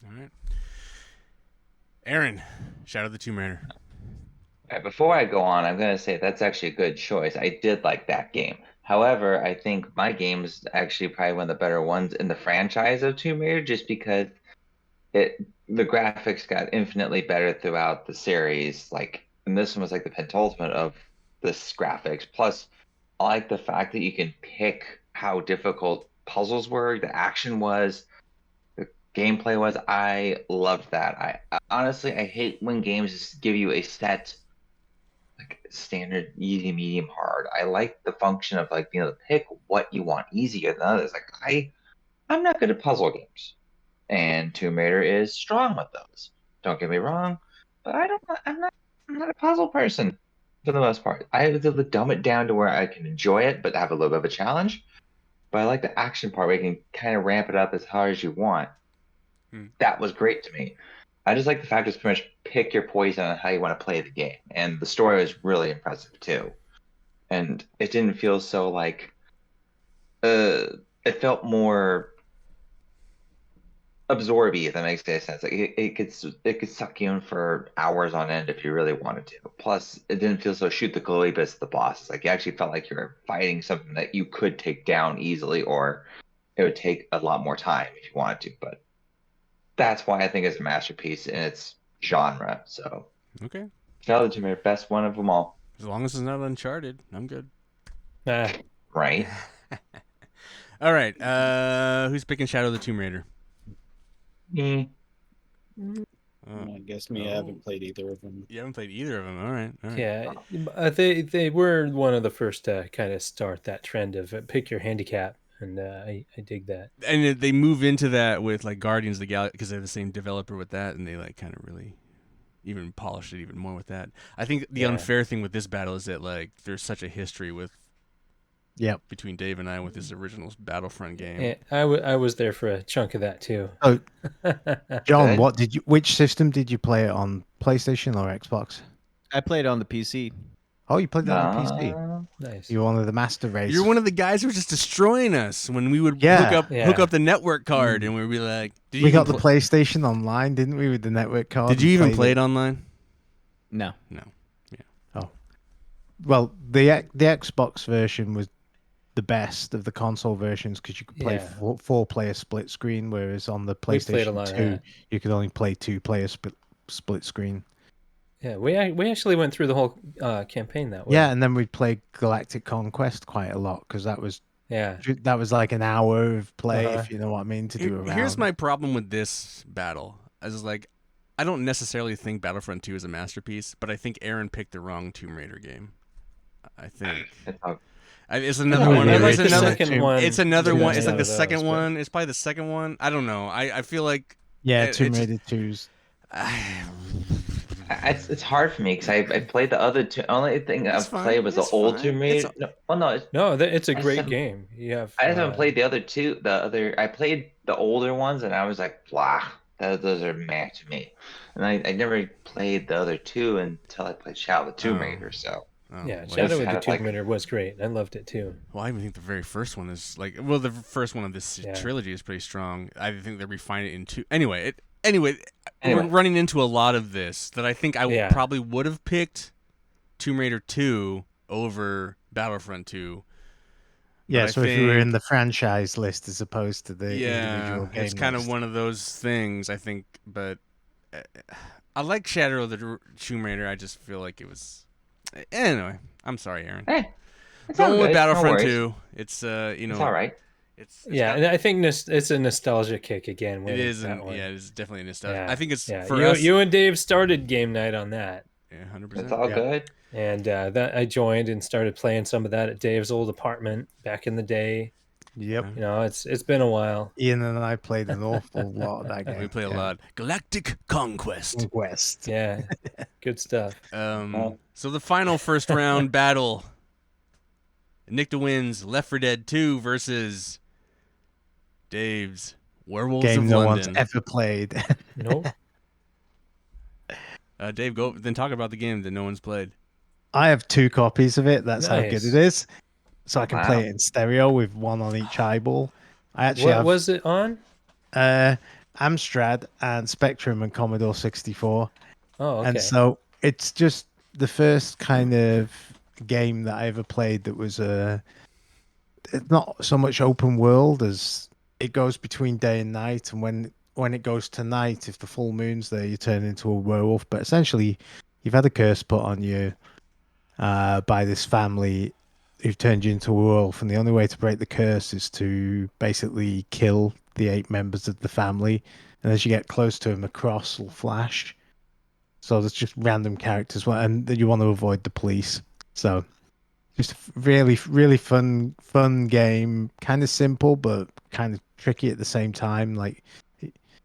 All right. Aaron, Shadow of the Tomb Raider. All right, before I go on, I'm going to say that's actually a good choice. I did like that game. However, I think my game is actually probably one of the better ones in the franchise of Tomb Raider, just because the graphics got infinitely better throughout the series. Like, and this one was like the penultimate of this graphics. Plus, I like the fact that you can pick how difficult puzzles were, the action was, the gameplay was. I loved that. Honestly, I hate when games just give you a set like standard, easy, medium, hard. I like the function of like being able to pick what you want easier than others. Like I'm not good at puzzle games, and Tomb Raider is strong with those. Don't get me wrong, but I'm not a puzzle person for the most part. I was able to dumb it down to where I can enjoy it, but have a little bit of a challenge. But I like the action part where you can kind of ramp it up as hard as you want. That was great to me. I just like the fact it's pretty much pick your poison on how you want to play the game. And the story was really impressive too. And it didn't feel so like it felt more absorby, if that makes any sense. Like it could suck you in for hours on end if you really wanted to. Plus, it didn't feel so shoot the glowy bits the bosses. Like you actually felt like you were fighting something that you could take down easily, or it would take a lot more time if you wanted to. But that's why I think it's a masterpiece in its genre. So, Okay. Shadow of the Tomb Raider, best one of them all. As long as it's not Uncharted, I'm good. Right? All right. Who's picking Shadow of the Tomb Raider? Mm. I guess me. I haven't played either of them. You haven't played either of them. All right. All right. Yeah, they were one of the first to kind of start that trend of pick your handicap, and I dig that. And they move into that with like Guardians of the Galaxy because they're the same developer with that, and they like kind of really even polished it even more with that. I think the unfair thing with this battle is that like there's such a history with between Dave and I with his original Battlefront game. Yeah, I was there for a chunk of that too. Oh, John, Good. which system did you play it on? PlayStation or Xbox? I played it on the PC. Oh, you played it on the PC. Nice. You're one of the master race. You're one of the guys who was just destroying us when we would hook up the network card, and we'd be like, we got the PlayStation Online, didn't we, with the network card? Did you even play it online? No. No. Yeah. Oh. Well, the Xbox version was the best of the console versions because you could play four-player split screen, whereas on the PlayStation 2 you could only play two-player split screen. Yeah, we actually went through the whole campaign that way. Yeah, and then we'd play Galactic Conquest quite a lot because that was like an hour of play, if you know what I mean, to do around. Here's my problem with this battle. As like, I don't necessarily think Battlefront 2 is a masterpiece, but I think Aaron picked the wrong Tomb Raider game. I think. It's another one. It's another one. It's another one. It's like the second one. It's probably the second one. I don't know. I feel like Tomb Raider 2's. It's hard for me because I played the other two. Only thing I've played was the old Tomb Raider. It's a great game. I haven't played the other two. I played the older ones, and I was like, blah. Those are meh to me. And I never played the other two until I played Shadow of the Tomb Raider. So. Shadow of the Tomb Raider was great. I loved it too. Well, I even think the very first one is like, the first one of this trilogy is pretty strong. I think they refined it into Anyway, we're running into a lot of this that I think I probably would have picked Tomb Raider 2 over Battlefront 2. Yeah, so if you were in the franchise list as opposed to the individual game it's kind list. of one of those things, I think. But I like Shadow of the Tomb Raider. I just feel like it was. Anyway, I'm sorry, Aaron. Going with Battlefront 2. It's it's all right. And I think it's a nostalgia kick again. It is, that one. it's definitely a nostalgia. I think it's for us. You and Dave started game night on that. Yeah, 100%. It's all good. And that I joined and started playing some of that at Dave's old apartment back in the day. Yep. You know, it's been a while. Ian and I played an awful lot of that game. We play a Yeah. lot. Galactic Conquest. West. Yeah, good stuff. So the final first round battle. Nick wins Left 4 Dead 2 versus Dave's Werewolves Game of no London. one's ever played. Nope. Dave, go then talk about the game that no one's played. I have 2 copies of it. That's how good Nice. it is. So I can Wow. play it in stereo with one on each eyeball. I actually What have was it on? Amstrad and Spectrum and Commodore 64. Oh, okay. And so it's just the first kind of game that I ever played that was it's not so much open world as it goes between day and night, and when it goes to night, if the full moon's there, you turn into a werewolf. But essentially, you've had a curse put on you by this family who've turned you into a werewolf, and the only way to break the curse is to basically kill the 8 members of the family. And as you get close to them, a cross will flash. So there's just random characters, and you want to avoid the police. So just a really, really fun game. Kind of simple, but kind of tricky at the same time. Like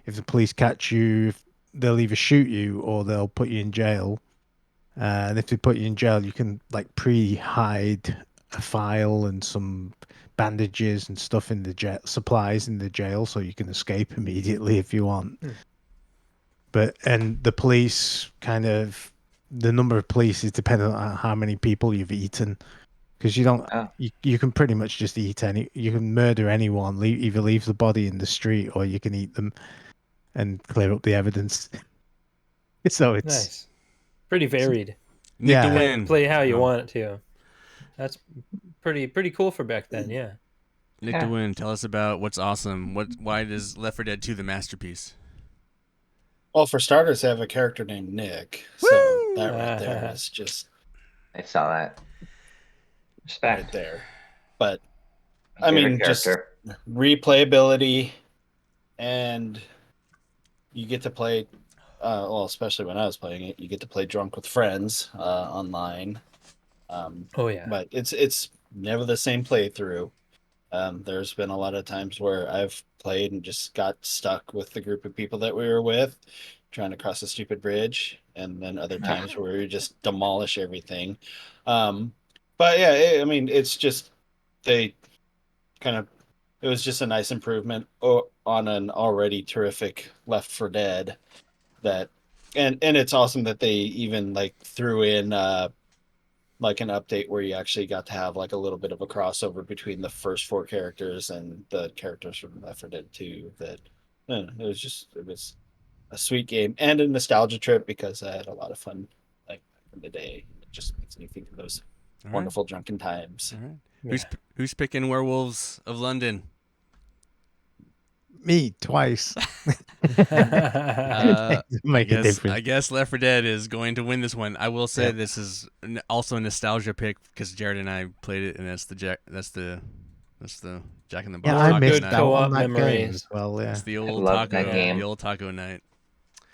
if the police catch you, they'll either shoot you or they'll put you in jail. And if they put you in jail, you can like pre-hide a file and some bandages and stuff in the jail, supplies in the jail, so you can escape immediately if you want. And the police the number of police is dependent on how many people you've eaten, because you don't Oh. you can pretty much just eat you can murder anyone, either leave the body in the street or you can eat them and clear up the evidence. So it's Nice. Pretty varied. Nick Yeah. to win. Play how you Oh. want it to. That's pretty cool for back then. Yeah. Nick Yeah. to win. Tell us about what's awesome. Why is Left 4 Dead 2 the masterpiece? Well, for starters, I have a character named Nick. So that right there is just I saw that. Respect. right there. But My I favorite mean, just character. replayability, and you get to play. Well, especially when I was playing it, you get to play drunk with friends online. Oh yeah. But it's never the same playthrough. There's been a lot of times where I've played and just got stuck with the group of people that we were with, trying to cross a stupid bridge, and then other times where we just demolish everything. But yeah, I mean, it's just they kind of it was just a nice improvement on an already terrific Left 4 Dead. That and it's awesome that they even like threw in like an update where you actually got to have like a little bit of a crossover between the first 4 characters and the characters from Left 4 Dead 2. That it was a sweet game and a nostalgia trip because I had a lot of fun like back in the day. It just makes me think of those All right. wonderful drunken times. All right. Yeah. Who's picking Werewolves of London? me twice. Make a difference. I guess Left 4 Dead is going to win this one. I will say Yep. this is also a nostalgia pick because Jared and I played it, and that's the Jack in the Box. Yeah, I taco missed night. that on co-op that game memories. as well. Yeah, It's the old love taco, that game. the old taco night.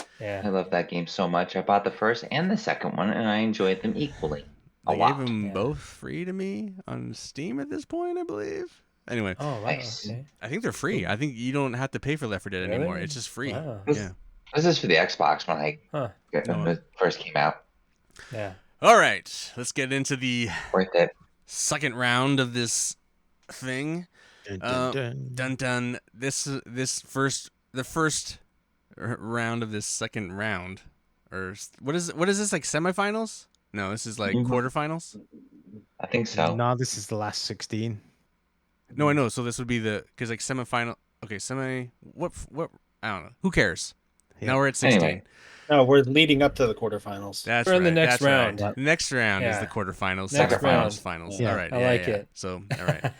I Yeah. love that game so much. I bought the first and the second one, and I enjoyed them equally. They A gave lot. them Yeah. both free to me on Steam at this point, I believe. Anyway, Oh wow. Nice. Okay. I think they're free. I think you don't have to pay for Left 4 Dead Really? anymore. It's just free. Wow. Yeah. This is for the Xbox when Huh. it first came out. Yeah. All right, let's get into the Worth it. second round of this thing. Dun, dun, dun. Dun dun. The first round of this second round, or what is this, like semifinals? No, this is like Mhm. quarterfinals. I think so. No, this is the last 16. No, I know. So this would be because like semifinal. Okay, what I don't know. Who cares? Yeah. Now we're at 16. Anyway. No, we're leading up to the quarterfinals. That's We're in the right, next that's right. round. The next round is Yeah. the quarterfinals. Next Semifinals, round. finals. Yeah. All right, I yeah, like yeah. it. So all right.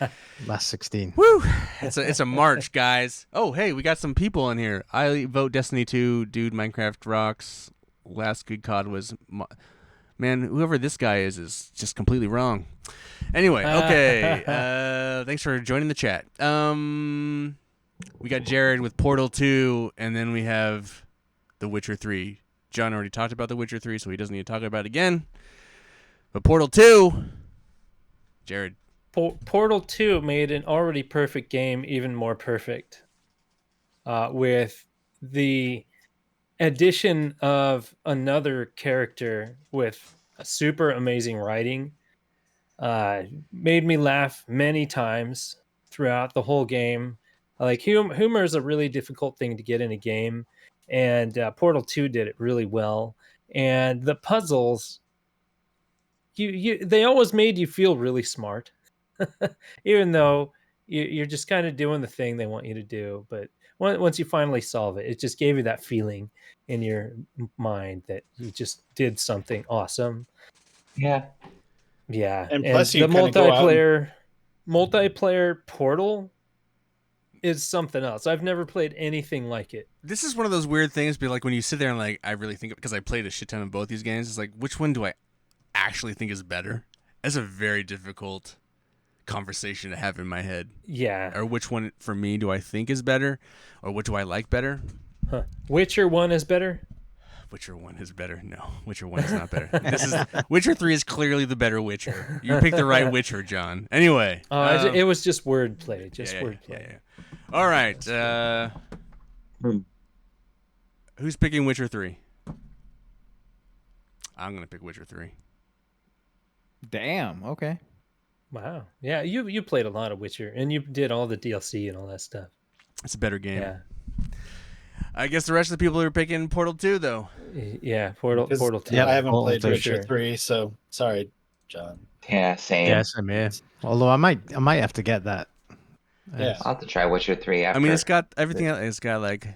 Last 16. Woo! It's a march, guys. Oh, hey, we got some people in here. I vote Destiny 2. Dude, Minecraft rocks. Last good COD was... Man, whoever this guy is just completely wrong. Anyway, okay. Thanks for joining the chat. We got Jared with Portal 2, and then we have The Witcher 3. John already talked about The Witcher 3, so he doesn't need to talk about it again. But Portal 2... Jared, Portal 2 made an already perfect game even more perfect, with the addition of another character with a super amazing writing. Made me laugh many times throughout the whole game. Like humor is a really difficult thing to get in a game, and Portal 2 did it really well. And the puzzles, they always made you feel really smart, even though you're just kind of doing the thing they want you to do. But once you finally solve it, it just gave you that feeling in your mind that you just did something awesome. Yeah. Yeah, And and plus you the kinda go out multiplayer Portal is something else. I've never played anything like it. This is one of those weird things, but like when you sit there and like I really think, because I played a shit ton of both these games, it's like which one do I actually think is better? That's a very difficult conversation to have in my head. Yeah. Or which one for me do I think is better, or what do I like better? Huh. Witcher 1 is better? Witcher 1 is better. No, Witcher 1 is not better. Witcher 3 is clearly the better Witcher. You picked the right Witcher, John. Anyway. It was just wordplay. Wordplay. Yeah. All right. Who's picking Witcher 3? I'm going to pick Witcher 3. Damn. Okay. Wow. Yeah, you played a lot of Witcher, and you did all the DLC and all that stuff. It's a better game. Yeah. I guess the rest of the people are picking Portal 2, though. Yeah, Portal 2. I haven't Portal played 2. Witcher 3, so sorry, John. Yeah, same. Yes, I'm here. Although I might have to get that. Yeah. I'll have to try Witcher 3 after. I mean, it's got everything else. It's got like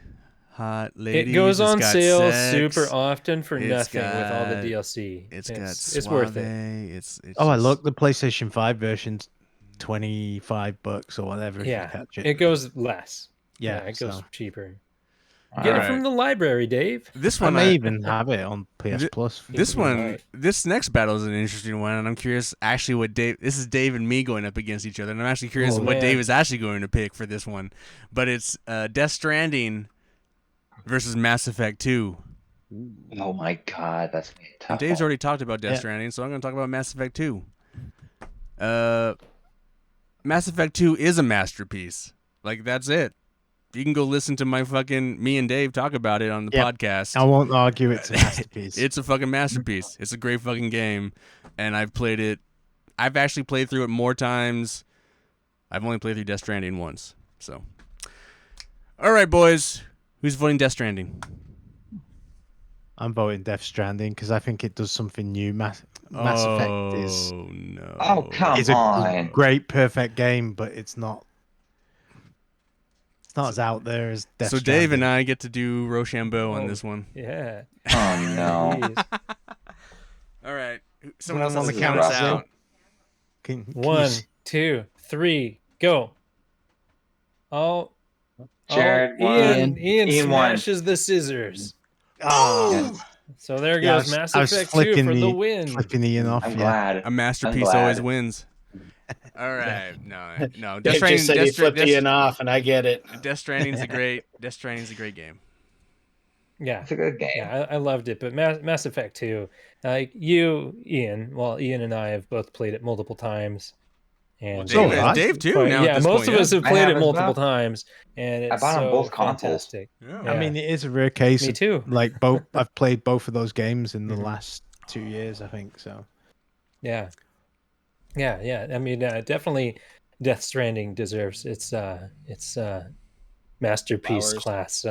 hot ladies. It goes on got sale sex, super often for it's nothing with all the got- DLC. It's worth it. It's Oh, I just- look, the PlayStation 5 version's $25 or whatever. if you Yeah, catch it goes less. Yeah, it goes so. cheaper. All Get it right. from the library, Dave. This I one may even have it on PS Th- Plus. This You one, might. this next battle is an interesting one, and I'm curious actually what Dave. This is Dave and me going up against each other, and I'm actually curious Oh, what man. Dave is actually going to pick for this one. But it's Death Stranding versus Mass Effect 2. Oh my god, that's gonna be a tough. And Dave's one. already talked about Death Yeah. Stranding, so I'm going to talk about Mass Effect 2. Mass Effect 2 is a masterpiece. Like, that's it. You can go listen to me and Dave talk about it on the Yep. podcast. I won't argue it's a masterpiece. It's a fucking masterpiece. It's a great fucking game, and I've played it. I've actually played through it more times. I've only played through Death Stranding once. So, all right, boys, who's voting Death Stranding? I'm voting Death Stranding because I think it does something new. Mass Effect is no. Oh come a on. great, perfect game, but it's not. It's not as out there as Death So Stranding. Dave and I get to do Rochambeau on Oh. this one. Yeah. Oh no. Jeez. All right, someone else On has the to count count of us zero. out. Can you 1, 2, 3, go. Oh, Jared Ian, won. Ian Ian won. smashes the scissors. Oh, Yes. So there Yeah, goes Mass I was Effect 2 flicking for the win. flipping Ian off. I'm Yeah. glad. A masterpiece glad. always wins. All right, no. Dave just said he flipped Ian off, and I get it. Death Stranding's a great game. Yeah. It's a good game. Yeah, I loved it, but Mass Effect 2, like you, Ian, Ian and I have both played it multiple times. And So have I. Dave too. Quite- Now yeah, at this most point, of us have I played have it as multiple well. times, and it's bought it on so both consoles. fantastic. Yeah. I mean, it is a rare case. Me of, too. Like both, I've played both of those games in the Mhm. last 2 years, I think. So Yeah. I mean, definitely, Death Stranding deserves its masterpiece Flowers. class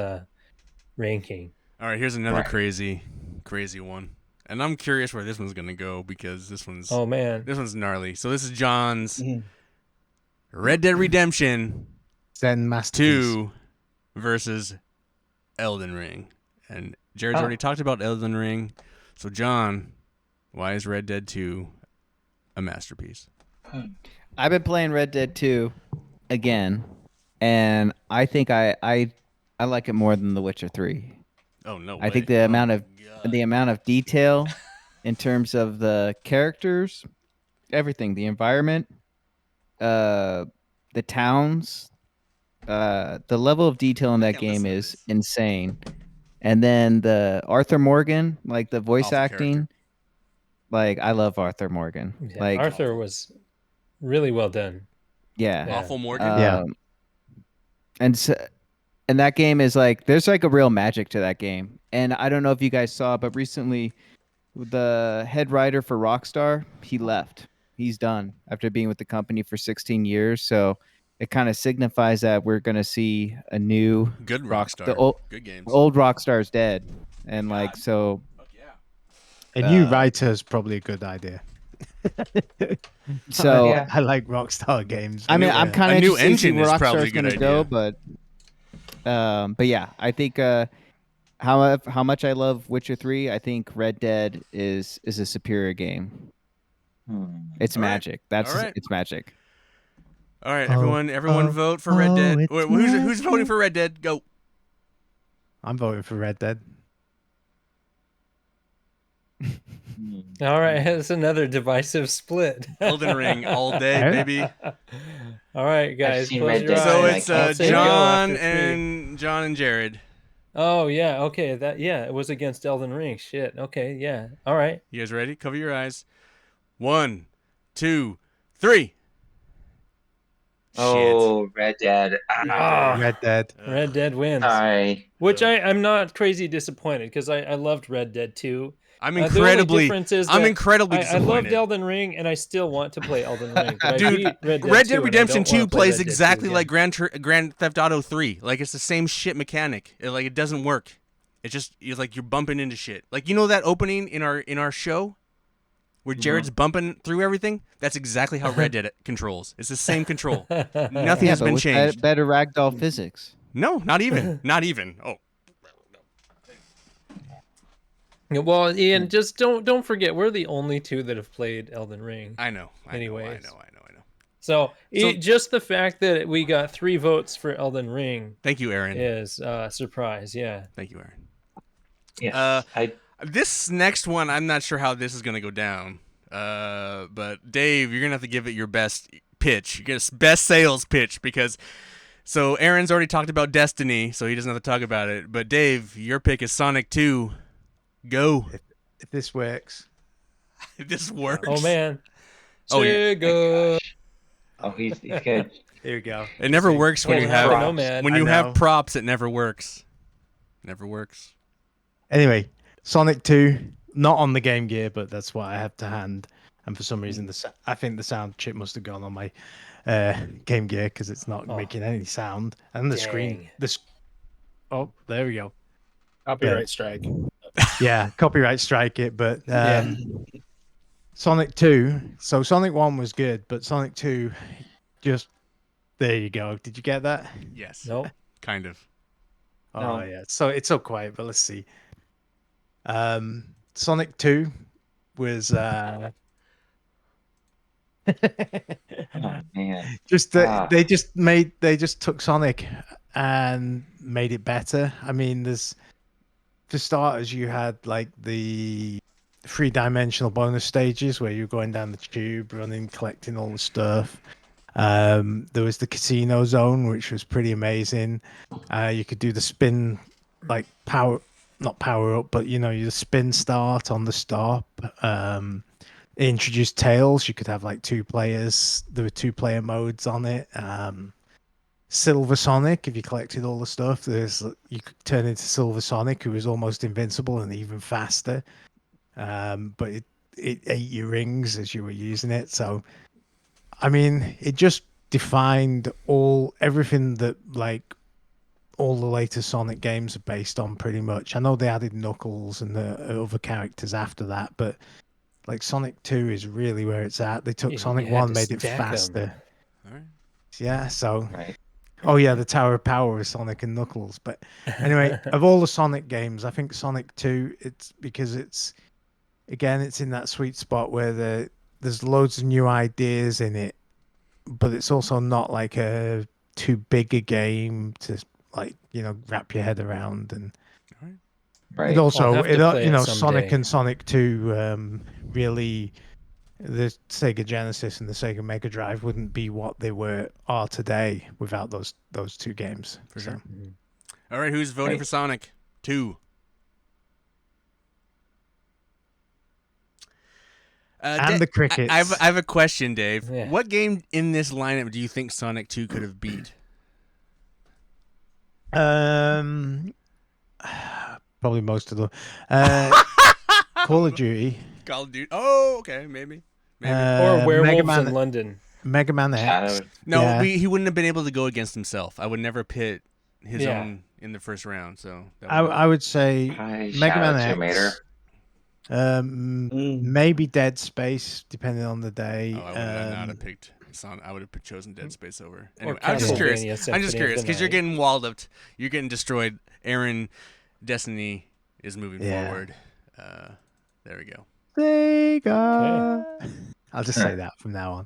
ranking. All right, here's another Right. crazy one, and I'm curious where this one's gonna go because this one's Oh man, gnarly. So this is John's Mhm. Red Dead Redemption Zen Masterpiece. 2 versus Elden Ring, and Jared's Oh. already talked about Elden Ring. So John, why is Red Dead 2 a masterpiece? I've been playing Red Dead 2 again, and I think I like it more than The Witcher 3. Oh no! I think way. the Oh, amount of God. the amount of detail in terms of the characters, everything, the environment, the towns, the level of detail in that can't game listen to is this. insane. And then the Arthur Morgan, like the voice Awesome acting, character. like I love Arthur Morgan. yeah, Like Arthur was Really well done. Yeah. Yeah. Awful Morgan. Yeah. And so, and that game is like there's like a real magic to that game. And I don't know if you guys saw, but recently the head writer for Rockstar, he left. He's done after being with the company for 16 years. So it kind of signifies that we're going to see a new Good rock. Rockstar. The old, Good games. old Rockstar is dead, and God. like so. Fuck yeah. A new writer is probably a good idea. So Yeah. I like Rockstar games. I mean, I'm kind of a new interested to see engine where is probably Rockstar's a good going to go, idea. but yeah, I think how much I love Witcher 3, I think Red Dead is a superior game. It's All right. magic. That's All right. it's magic. All right, Oh, everyone oh, vote for Red oh, Dead. it's Wait, who's magic. voting for Red Dead? Go. I'm voting for Red Dead. All right, it's another divisive split. Elden Ring all day, Yeah. baby. All right, guys, seen close Red your Dead, eyes. So and I it's can't say go after John and Jared. Oh yeah, okay. It was against Elden Ring. Shit. Okay, yeah. All right. You guys ready? Cover your eyes. 1, 2, 3. Oh, Red Dead. Ah, Red Dead. Red Dead wins. Sorry. Which I'm not crazy disappointed because I loved Red Dead 2. I'm The only incredibly difference is I'm that incredibly I disappointed. loved Elden Ring and I still want to play Elden Ring. But I Dude, beat Red Dead 2 Red Dead and I Redemption don't wanna 2 play plays Red Dead 2 exactly like again. Grand Theft Auto 3. Like it's the same shit mechanic. It doesn't work. It's like you're bumping into shit. Like you know that opening in our show where Jared's bumping through everything? That's exactly how Red Dead controls. It's the same control. Nothing Yeah, has but been with changed. better ragdoll physics. No, not even. Not even. Oh. Yeah, well, Ian, just don't forget we're the only two that have played Elden Ring. I know. Anyways. I know. So, So- just the fact that we got 3 votes for Elden Ring Thank you, Aaron. is a surprise. Yeah. Thank you, Aaron. Yes. This next one, I'm not sure how this is going to go down. But Dave, you're going to have to give it your best pitch. Your best sales pitch because so Aaron's already talked about Destiny, so he doesn't have to talk about it. But Dave, your pick is Sonic 2. Go. If this works. If this works. Oh man. Oh, yeah. Sega. Oh, he's good. Here we go. It never works when Well, you have have a nomad. when I you know. have props. It never works. Never works. Anyway, Sonic 2, not on the Game Gear, but that's what I have to hand. And for some reason, I think the sound chip must have gone on my Game Gear because it's not making any sound. And the screen, Dang. oh, there we go. Copyright strike. Yeah, copyright strike it. But Yeah. Sonic 2, so Sonic 1 was good, but Sonic 2, just there you go. Did you get that? Yes. Nope. Kind of. Oh No. yeah, so it's so quiet, but let's see. Sonic 2 was Oh man. just Ah. they just took Sonic and made it better. I mean, there's for starters, you had like the 3-dimensional bonus stages where you're going down the tube, running, collecting all the stuff. There was the casino zone, which was pretty amazing. You could do the spin, like not power up, but you spin start on the stop. It introduced Tails. You could have like 2 players. There were 2-player modes on it. Silver Sonic, if you collected all the stuff, you could turn into Silver Sonic, who was almost invincible and even faster. But it ate your rings as you were using it. So, I mean, it just defined everything that like all the later Sonic games are based on, pretty much. I know they added Knuckles and the other characters after that, but like Sonic 2 is really where it's at. They took You Sonic had 1, to made it stack 'em. faster. All right. Yeah, so Right. oh yeah, the Tower of Power of Sonic and Knuckles. But anyway, of all the Sonic games, I think Sonic 2, it's because it's in that sweet spot where there's loads of new ideas in it, but it's also not like a too big a game to like wrap your head around. And Right. it also I'll have to play it Sonic someday. and Sonic 2 really, the Sega Genesis and the Sega Mega Drive wouldn't be what they are today without those 2 games. For So, sure. All right, who's voting Right. for Sonic 2? And the crickets. I have a question, Dave. Yeah. What game in this lineup do you think Sonic 2 could have beat? Probably most of them. Call of Duty. Call of Duty. Oh, okay, maybe. Or Mega Werewolves Man, in London. Mega Man X. Shadow. No, yeah. he wouldn't have been able to go against himself. I would never pit his Yeah. own in the first round. So that I would say Probably Mega Shadow Man Tomb Raider. X. Maybe Dead Space, depending on the day. I would not have picked Sonic. I would have chosen Dead Space over. Or Anyway, I'm just curious. Castlevania I'm Symphony just of curious the because you're Night. getting walloped. You're getting destroyed. Aaron, Destiny is moving Yeah. forward. There we go. Sega. I'll just say that from now on.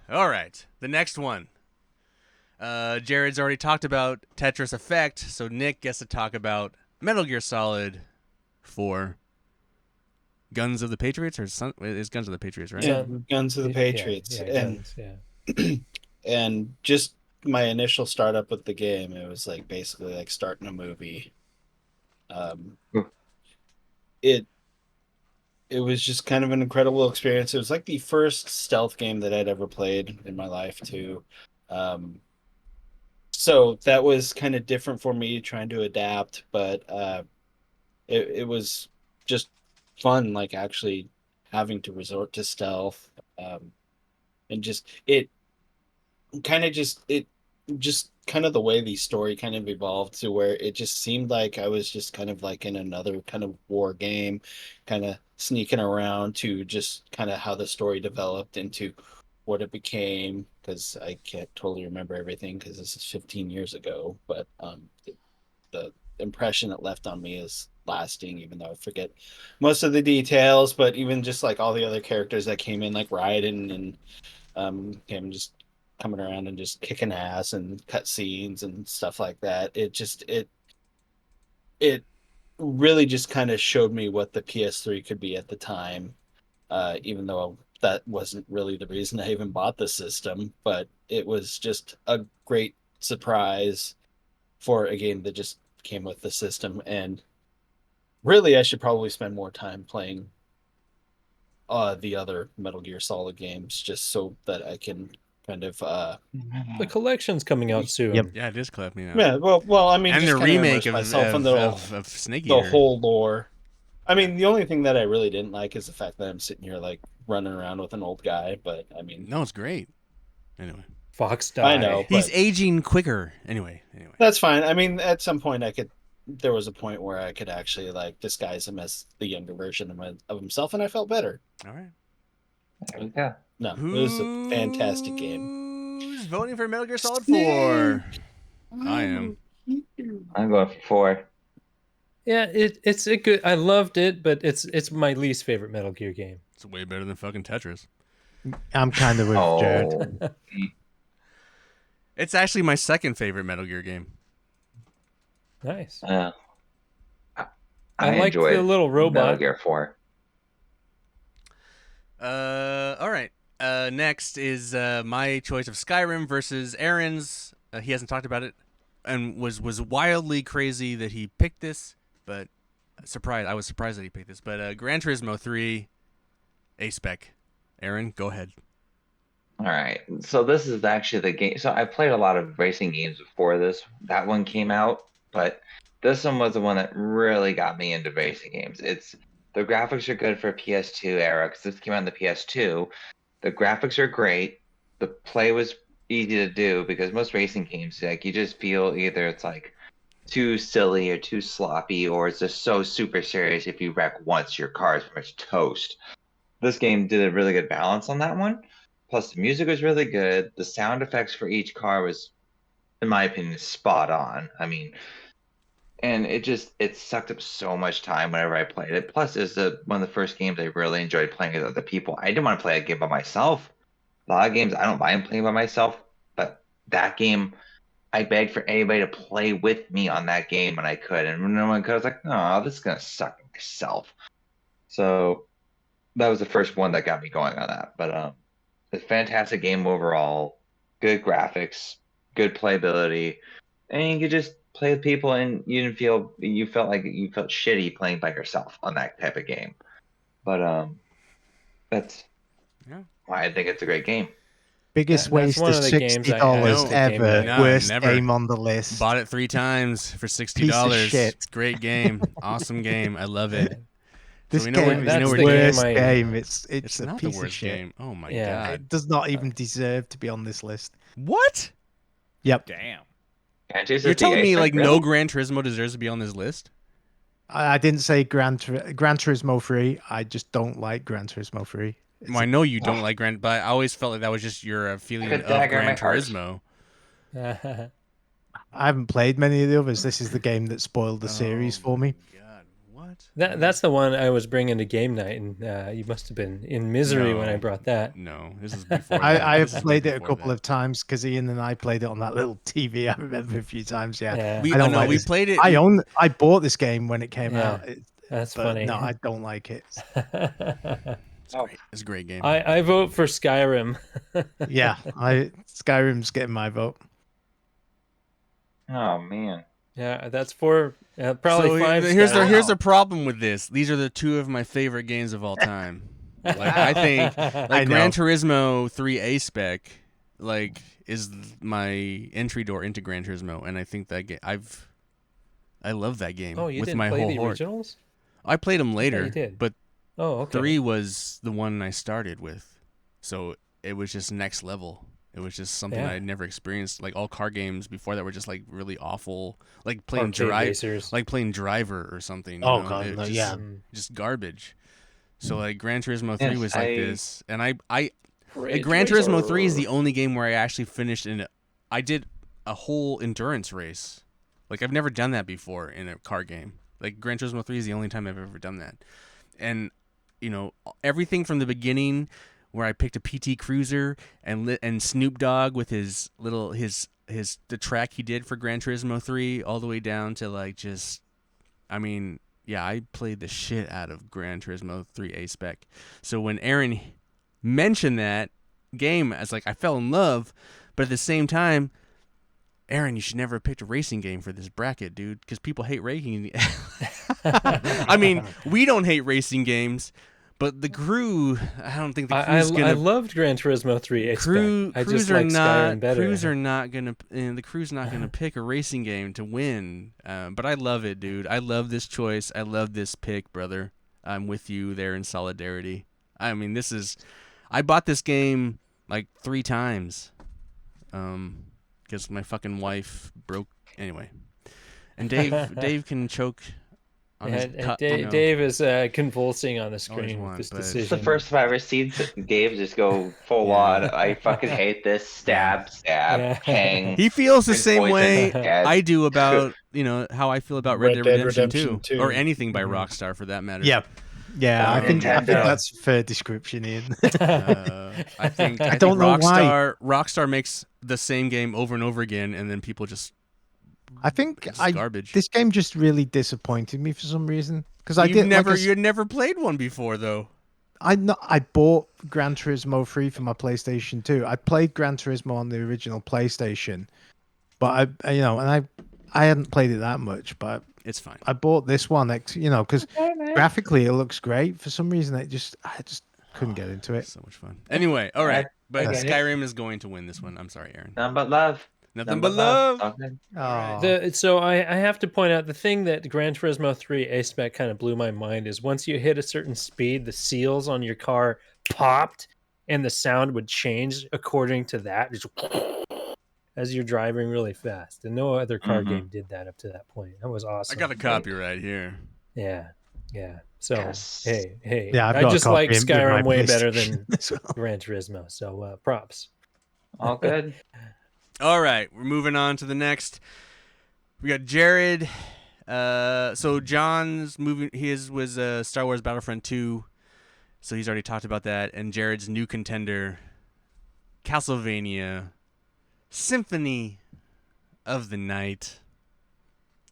All right, the next one. Jared's already talked about Tetris Effect, so Nick gets to talk about Metal Gear Solid 4. Guns of the Patriots, or is Guns of the Patriots, right? Yeah, Guns of the Patriots. Yeah, and Guns, yeah. and just my initial startup with the game, it was like basically like starting a movie. It was just kind of an incredible experience. It was like the first stealth game that I'd ever played in my life too. So that was kind of different for me trying to adapt, but it was just fun, like actually having to resort to stealth, and just kind of the way the story kind of evolved to where it just seemed like I was just kind of like in another kind of war game, kind of sneaking around to just kind of how the story developed into what it became, because I can't totally remember everything because this is 15 years ago, but the impression it left on me is lasting, even though I forget most of the details. But even just like all the other characters that came in, like Raiden and him just coming around and just kicking ass and cut scenes and stuff like that. It really just kind of showed me what the PS3 could be at the time. Even though that wasn't really the reason I even bought the system, but it was just a great surprise for a game that just came with the system. And really, I should probably spend more time playing the other Metal Gear Solid games just so that I can kind of The collection's coming out soon. Yep. Yeah, it is clapping out. yeah, well, I mean, And just the kind of remake immerse of, myself in of Snake the Eater. whole lore. I mean, the only thing that I really didn't like is the fact that I'm sitting here like running around with an old guy. But I mean, No, it's great. Anyway, Fox die. I know, he's but aging quicker. Anyway. that's fine. I mean, at some point, there was a point where I could actually like disguise him as the younger version of himself, and I felt better. All right. There we go. No, it was a fantastic game. Who's voting for Metal Gear Solid 4? I am. I'm going for 4. Yeah, it's a good. I loved it, but it's my least favorite Metal Gear game. It's way better than fucking Tetris. I'm kind of with Jared. Oh, It's actually my second favorite Metal Gear game. Nice. I I like enjoyed the little Metal robot. Gear 4. All right. Next is my choice of Skyrim versus Aaron's. He hasn't talked about it, and was wildly crazy that he picked this, but I was surprised that he picked this. But Gran Turismo 3, A-Spec. Aaron, go ahead. All right. So this is actually the game. So I played a lot of racing games before that one came out, but this one was the one that really got me into racing games. The graphics are good for PS2 era because this came out on the PS2. The graphics are great. The play was easy to do because most racing games, like you just feel either it's like too silly or too sloppy, or it's just so super serious. If you wreck once, your car is pretty much toast. This game did a really good balance on that one. Plus, the music was really good. The sound effects for each car was, in my opinion, spot on. I mean, and it sucked up so much time whenever I played it. Plus, it's one of the first games I really enjoyed playing with other people. I didn't want to play a game by myself. A lot of games I don't mind playing by myself, but that game, I begged for anybody to play with me on that game when I could, and when no one could, I was like, "Oh, this is gonna suck myself." So that was the first one that got me going on that. But a fantastic game overall, good graphics, good playability, and you could just play with people, and you felt like you felt shitty playing by yourself on that type of game. But That's Yeah. why I think it's a great game. Biggest That's waste one of of the games I $60 added to Game ever. Night. No, Worst never. game on the list. Bought it 3 times for $60. Piece of shit. Great game. Awesome game. I love it. This we know game what- is we know the we're the doing. game worst I- game. It's It's a not the piece of worst shit. game. Oh my Yeah. god. It does not even deserve to be on this list. What? Yep. Damn. You're telling me like no Gran Turismo deserves to be on this list? I didn't say Gran Turismo 3. I just don't like Gran Turismo 3. Well, I know you don't like Gran, but I always felt like that was just your feeling Like a of dagger in Gran my heart. Turismo. I haven't played many of the others. This is the game that spoiled the series for me. God, what? That's the one I was bringing to Game Night, and you must have been in misery when I No. brought that. No, this is before that. I have This is played it a before couple that. of times because Ian and I played it on that little TV. I remember a few times. Yeah, Yeah. We, I don't no, like we this. played it. I bought this game when it came Yeah. out. That's But funny. no, I don't like it. It's great. It's a great game. I vote for Skyrim. Yeah, Skyrim's getting my vote. Oh man. Yeah, that's for probably so 5. here's Skyrim. here's the problem with this. These are the 2 of my favorite games of all time. Like I think I like Gran know. Turismo 3 A spec like is my entry door into Gran Turismo, and I think that I love that game Oh, you with didn't my play whole the heart. originals? I played them later, you did. but Oh, okay. 3 was the one I started with, so it was just next level. It was just something Yeah. I'd never experienced. Like all car games before that were just like really awful, like playing Arcade racers. like playing Driver or something. you Oh, know? God, It no, just, yeah. just garbage. So like Gran Turismo 3 Yes, was like I- this, and I Ridge Gran Turismo 3 is Racer. the only game where I actually finished I did a whole endurance race. Like I've never done that before in a car game. Like Gran Turismo 3 is the only time I've ever done that. And you know, everything from the beginning where I picked a PT Cruiser and Snoop Dogg with his little the track he did for Gran Turismo 3 all the way down to like just I mean, yeah, I played the shit out of Gran Turismo 3 A spec. So when Aaron mentioned that game, as like I fell in love, but at the same time, Aaron, you should never have picked a racing game for this bracket, dude, because people hate racing. I mean, we don't hate racing games, but the crew, I don't think the I crew's gonna. loved Gran Turismo 3. I Crews just are like not. Skyrim better. Crews are not gonna. The crew's not gonna pick a racing game to win. But I love it, dude. I love this choice. I love this pick, brother. I'm with you there in solidarity. I mean, this is. I bought this game like 3 times. Because my fucking wife broke. Anyway, and Dave can choke. On his cup, you know. Dave is convulsing on the screen one, with this but- It's decision. the first time I've ever seen Dave just go full on. I fucking hate this. Stab, Yeah. hang. He feels the drink same poison. way Yeah. I do about how I feel about Red Dead Redemption 2, or anything by Mhm. Rockstar for that matter. Yeah, I think Nintendo. that's a fair description, Ian. I think I don't know why. Rockstar makes the same game over and over again, and then people just I think it's I garbage. this game just really disappointed me for some reason because you had never played one before though. I bought Gran Turismo 3 for my PlayStation 2. I played Gran Turismo on the original PlayStation, but I hadn't played it that much. But It's fine. I bought this one, because graphically it looks great. For some reason, I just couldn't get into it. So much fun. Anyway, all right, but Okay. Skyrim is going to win this one. I'm sorry, Aaron. None but love. Nothing but love. Okay. Oh, So I have to point out the thing that Gran Turismo 3 A-Spec kind of blew my mind is once you hit a certain speed, the seals on your car popped and the sound would change according to that just as you're driving really fast. And no other car Mhm. game did that up to that point. That was awesome. I got a copyright here. Yeah. So, Yes. hey. yeah, I've I got a just like copy in my Skyrim way better PlayStation than as well. Gran Turismo. So props. All good. All right, we're moving on to the next. We got Jared. So John's movie, his was Star Wars Battlefront 2. So he's already talked about that. And Jared's new contender, Castlevania Symphony of the Night.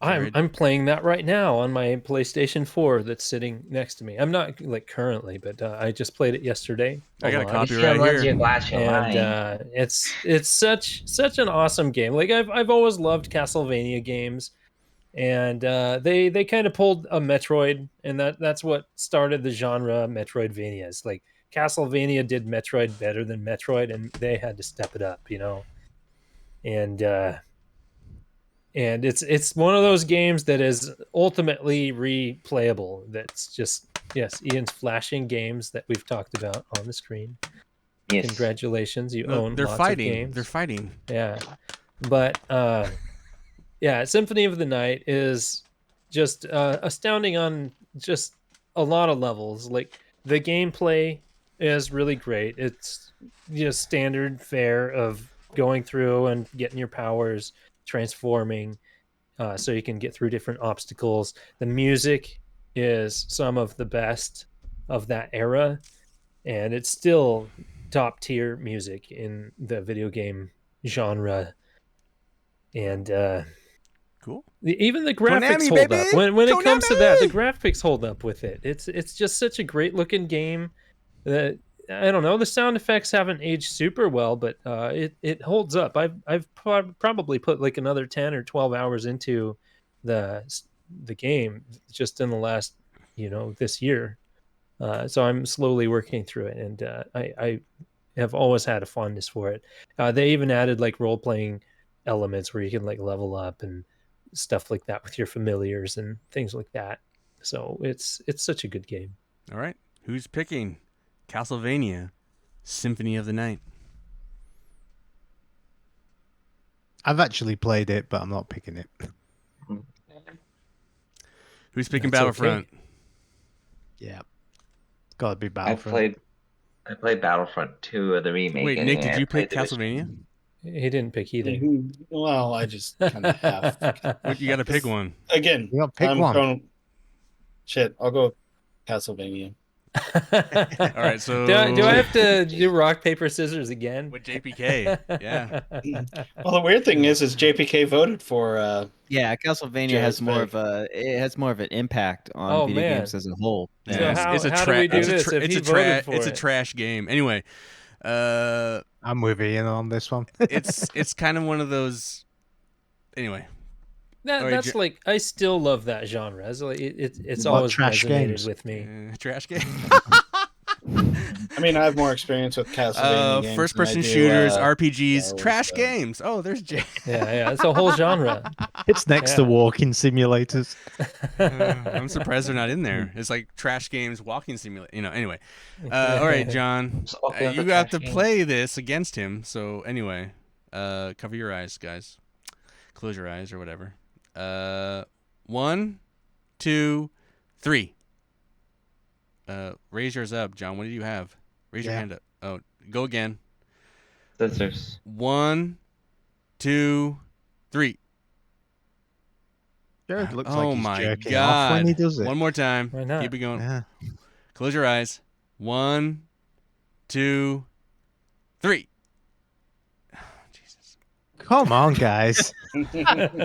Jared? I'm playing that right now on my PlayStation 4 that's sitting next to me. I'm not like currently, but I just played it yesterday. I got a online. copy right here. And it's such an awesome game. Like I've always loved Castlevania games, and they kind of pulled a Metroid, and that's what started the genre Metroidvanias. Like Castlevania did Metroid better than Metroid, and they had to step it up, you know. And it's one of those games that is ultimately replayable. That's just, yes, Ian's flashing games that we've talked about on the screen. Yes. Congratulations, you No, own they're lots fighting. of games. They're fighting. Yeah, but yeah, Symphony of the Night is just astounding on just a lot of levels. Like, the gameplay is really great. It's just standard fare of going through and getting your powers, transforming, so you can get through different obstacles. The music is some of the best of that era, and it's still top tier music in the video game genre. And Cool. even the graphics Konami, hold baby! up. When it comes to that, the Konami! graphics hold up with it. It's just such a great looking game that, I don't know, the sound effects haven't aged super well, but it holds up. I've probably put like another 10 or 12 hours into the game just in the last, this year. So I'm slowly working through it, and I have always had a fondness for it. They even added like role playing elements where you can like level up and stuff like that with your familiars and things like that. So it's such a good game. All right. Who's picking Castlevania Symphony of the Night? I've actually played it, but I'm not picking it. Who's picking That's Battlefront? okay. Yeah, it's got to be I Battlefront. played Battlefront 2 of the remake. Wait, and Nick, then did I you pick played the original. Castlevania? He didn't pick either. Well, I just kind of have. What, you got to pick one. Again, You got to pick I'm one. going. Shit, I'll go Castlevania. All right, so do I have to do rock paper scissors again? with JPK? Yeah. Well, the weird thing is JPK voted for. Yeah, Castlevania Jared's has more pick. of an impact on Oh, video man. games as a whole. So Yeah. how do we do this if he voted for it's a it? trash game. Anyway, I'm with Ian on this one. it's kind of one of those. Anyway, All right, That's like, I still love that genre. It's like it's What always trash resonated games? with me. trash game. I mean, I have more experience with Castlevania games. First-person than I do, shooters, RPGs, so, trash so. games. Oh, there's Jay. Yeah, it's a whole genre. It's next to Yeah. walking simulators. I'm surprised they're not in there. It's like trash games, walking simulator. Anyway. All right, John, Just all kinds you of got trash to games. play this against him. So anyway, cover your eyes, guys. Close your eyes or whatever. 1, 2, 3. Raise yours up, John. What do you have? Raise your Yeah. hand up. Oh, go again. Scissors. 1, 2, 3. Jared looks Oh like he's my jerking off when he God! does it. One more time. Why not? Keep it going. Yeah. Close your eyes. 1, 2, 3. Jesus. Come on, guys. Hey, great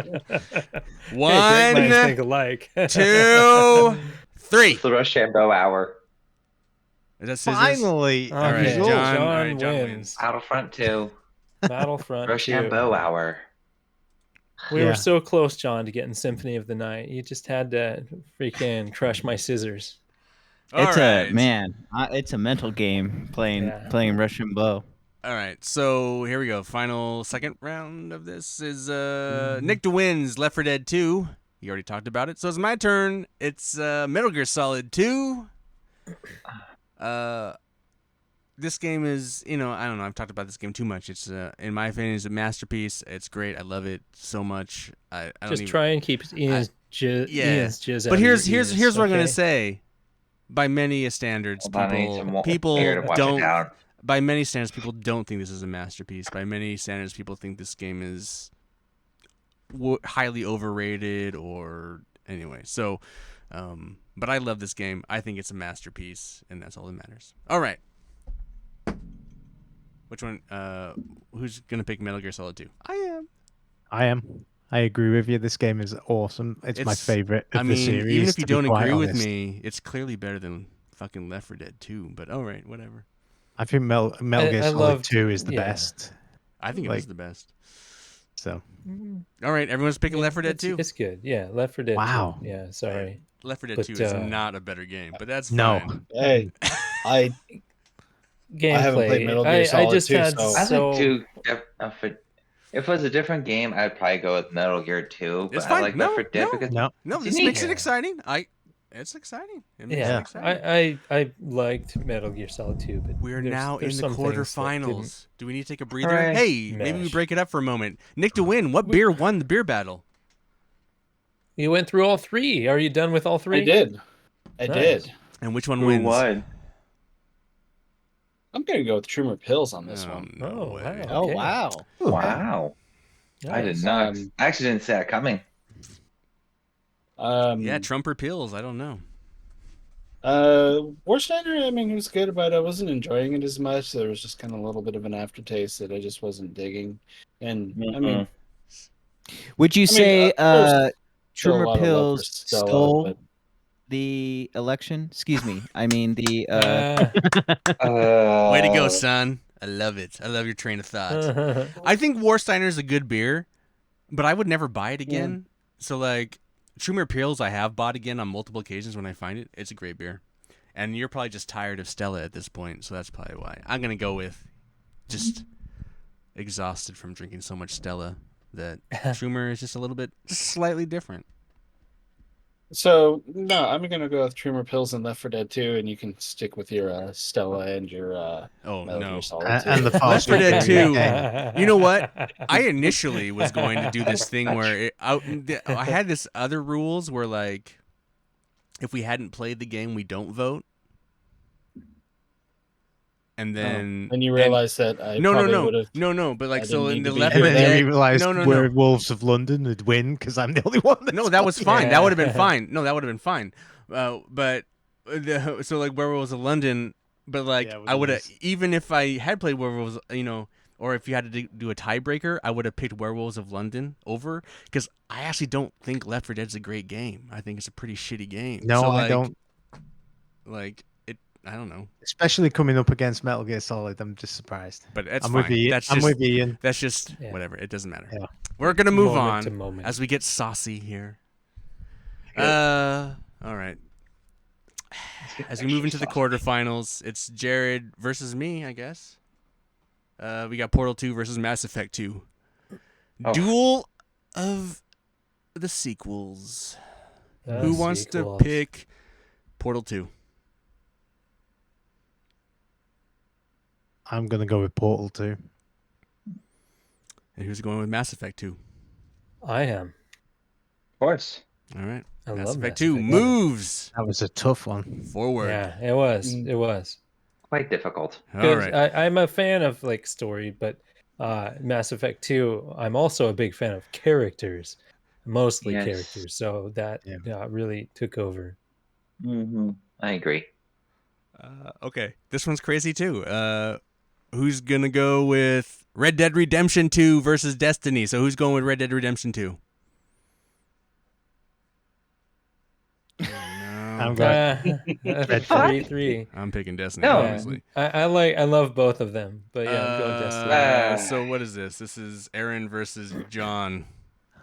minds 1, think alike. 2, 3. It's the Rochambeau hour. Is that scissors? Finally, All right, Okay, John. John All right, John wins. wins. Battlefront 2. Battlefront 2. Rochambeau hour. We Yeah. were so close, John, to getting Symphony of the Night. You just had to freaking crush my scissors. All It's right. it's a mental game playing Yeah. Russian bow. All right, so here we go. Final second round of this is Nick DeWin's Left 4 Dead 2. You already talked about it, so it's my turn. It's Metal Gear Solid 2. This game is, I don't know. I've talked about this game too much. It's, in my opinion, it's a masterpiece. It's great. I love it so much. I don't Just even. try and keep Ian's jizz out But of your here's ears, what I'm gonna okay? say. By many standards, Hold on, I need some people beer to wash it don't. down. By many standards, people don't think this is a masterpiece. By many standards, people think this game is highly overrated or anyway. So, but I love this game. I think it's a masterpiece, and that's all that matters. All right. Which one? Who's gonna pick Metal Gear Solid 2? I am. I am. I agree with you. This game is awesome. It's my favorite of the series. Even if you to be don't quite agree with honest. me, it's clearly better than fucking Left 4 Dead 2. But all right, whatever. I think Metal Gear Solid loved- 2 is the yeah. best. I think it Like- is the best. So All right, everyone's picking Left 4 Dead 2. It's good. Yeah, Left 4 Dead 2. Wow. Yeah, sorry. Left 4 Dead But, 2 is not a better game, but that's No. fine. Hey, I haven't played gameplay. Metal Gear I Solid just 2, had so- I so like to. If it was a different game, I'd probably go with Metal Gear 2. But It's I fine. like No, Left 4 Dead no, because No. no. it's This unique. makes it exciting. It's exciting. It makes it yeah. exciting. I liked Metal Gear Solid 2, but We're now there's in the some things that didn't quarterfinals. Do we need to take a breather? Hooray. Hey, maybe we mesh. break it up for a moment. Nick to win. What beer won the beer battle? You went through all three. Are you done with all three? I did. I Nice. did. And which one Who wins? won? I'm gonna go with Trumer Pills on this Oh, one. no Oh, way. wow. Oh Okay. wow. Wow. I did Nice. not. I actually didn't see that coming. Yeah, Trumper pills. I don't know. Warsteiner, I mean, it was good, but I wasn't enjoying it as much. There was just kind of a little bit of an aftertaste that I just wasn't digging. And I mean, Would you say there's still a Trumer lot of love for Pills Stella, stole but the election? Excuse me. I mean the Way to go, son. I love it. I love your train of thought. I think Warsteiner is a good beer, but I would never buy it again. So, like, Trumer Pills I have bought again on multiple occasions when I find it. It's a great beer. And you're probably just tired of Stella at this point, so that's probably why. I'm going to go with just exhausted from drinking so much Stella that Trumer is just a little bit slightly different. So no, I'm gonna go with Trumer Pills and Left 4 Dead 2, and you can stick with your Stella and your Oh, Metal no. Gear Solid And 2. the Left fast 4 food Dead game. 2. Okay. You know what? I initially was going to do this thing where I had this other rules where, like, if we hadn't played the game, we don't vote. And then and you realize that I no, probably would have. no. But like, I so didn't in need the to be Left here 4 And then. then Dead, you realized no. Werewolves of London would win because I'm the only one. No, that was playing. fine. That Yeah. would have been fine. No, that would have been fine. But so like Werewolves of London, but like Yeah, it would I would have, lose. even if I had played Werewolves, or if you had to do a tiebreaker, I would have picked Werewolves of London over, because I actually don't think Left 4 Dead's a great game. I think it's a pretty shitty game. No, so, I like, don't. Like it, I don't know. Especially coming up against Metal Gear Solid, I'm just surprised. But that's I'm fine. with Ian. That's I'm just, with Ian. That's just Yeah. whatever. It doesn't matter. Yeah. We're gonna move Moment to on moment. as we get saucy here. Good. All right. As we move into the quarterfinals, it's Jared versus me, I guess. We got Portal 2 versus Mass Effect 2. Oh. Duel of the sequels. The Who wants sequels. to pick Portal 2? I'm gonna go with Portal 2. And who's going with Mass Effect 2? I am. Of course. All right. I Mass love Effect Mass 2 Effect. moves That was a tough one. forward. Yeah, it was. Mm. It was. Quite difficult. All 'Cause right. I'm a fan of like story, but Mass Effect 2, I'm also a big fan of characters, mostly Yes. characters. So that really took over. I agree. Okay. This one's crazy too. Who's going to go with Red Dead Redemption 2 versus Destiny? So who's going with Red Dead Redemption 2? I'm going. That's 3-3. I'm picking Destiny, No. obviously. I love both of them, but yeah, I'm going Destiny. So what is this? This is Aaron versus John.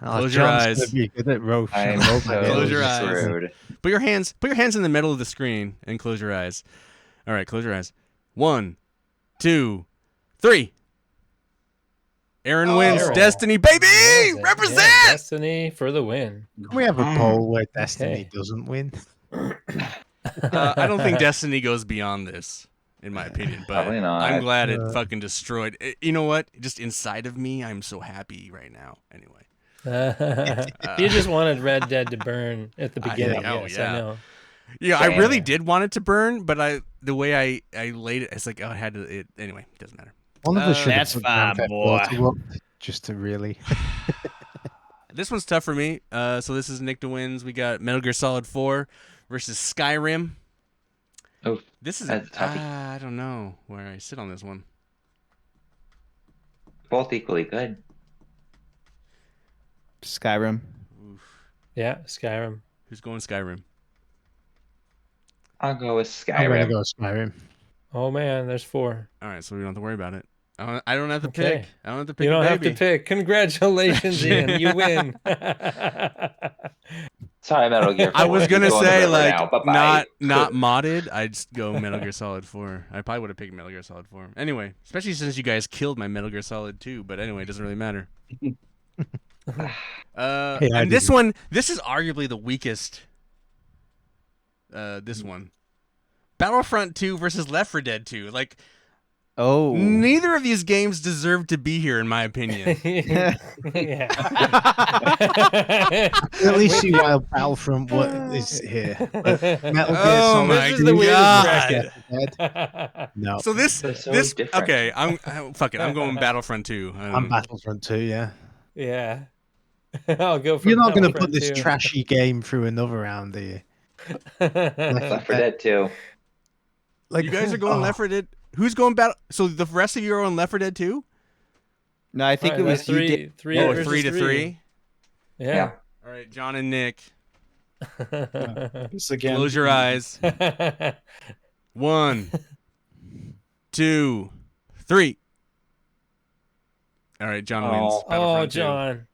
Oh, Close your John's eyes. gonna be good at rope. I'm rope so Close your eyes. screwed. Put your hands in the middle of the screen and close your eyes. All right, close your eyes. 1, 2, 3. Aaron wins. Aaron. Destiny, baby! Yeah, Represent! yeah, Destiny for the win. Can we have a poll where Destiny Okay. doesn't win? I don't think Destiny goes beyond this, in my opinion. But Probably not. I'm glad it fucking destroyed. You know what? Just inside of me, I'm so happy right now. Anyway. You just wanted Red Dead to burn at the beginning. Yes, I know. Yeah, I Same. really did want it to burn, but the way I laid it, it's like, oh, I had to. Anyway, it doesn't matter. One of us should have That's put fine, Grand Theft boy. Auto up just to really. This one's tough for me. So this is Nick to wins. We got Metal Gear Solid 4 versus Skyrim. Oh, This is that's tough. I don't know where I sit on this one. Both equally good. Skyrim. Yeah, Skyrim. Who's going Skyrim? I'll go with I'm gonna Skyrim. go Skyrim. Oh man, there's 4. All right, so we don't have to worry about it. I don't have to Okay. pick. I don't have to pick. You don't a have baby. to pick. Congratulations, Ian. You win. Sorry, Metal Gear 4. I was It's gonna going to say river like now. Bye-bye. not modded. I'd just go Metal Gear Solid 4. I probably would have picked Metal Gear Solid 4. Anyway, especially since you guys killed my Metal Gear Solid 2. But anyway, it doesn't really matter. Hey, I And this didn't. one, this is arguably the weakest. This one, Battlefront 2 versus Left 4 Dead 2. Like, Oh. neither of these games deserve to be here, in my opinion. Yeah. At least see why Battlefront is here. But Metal Gear Oh Solid my This is the way to God. crack Dead? No, So this, They're so this, different. okay. Fuck it. I'm going Battlefront 2. I'm Battlefront 2, yeah. Yeah. I'll go for You're not going to Battlefront put this 2. trashy game through another round, are you? Left 4 Dead 2. Like, You guys are going Left 4 Dead. Who's going Battle? So the rest of you are on Left 4 Dead 2? No, I think Right, it was that's you three, did. three Oh, versus 3 to 3. Yeah. All right, John and Nick, This again. close your eyes. 1, 2, 3. All right, John wins. Oh. Battlefront 2. John.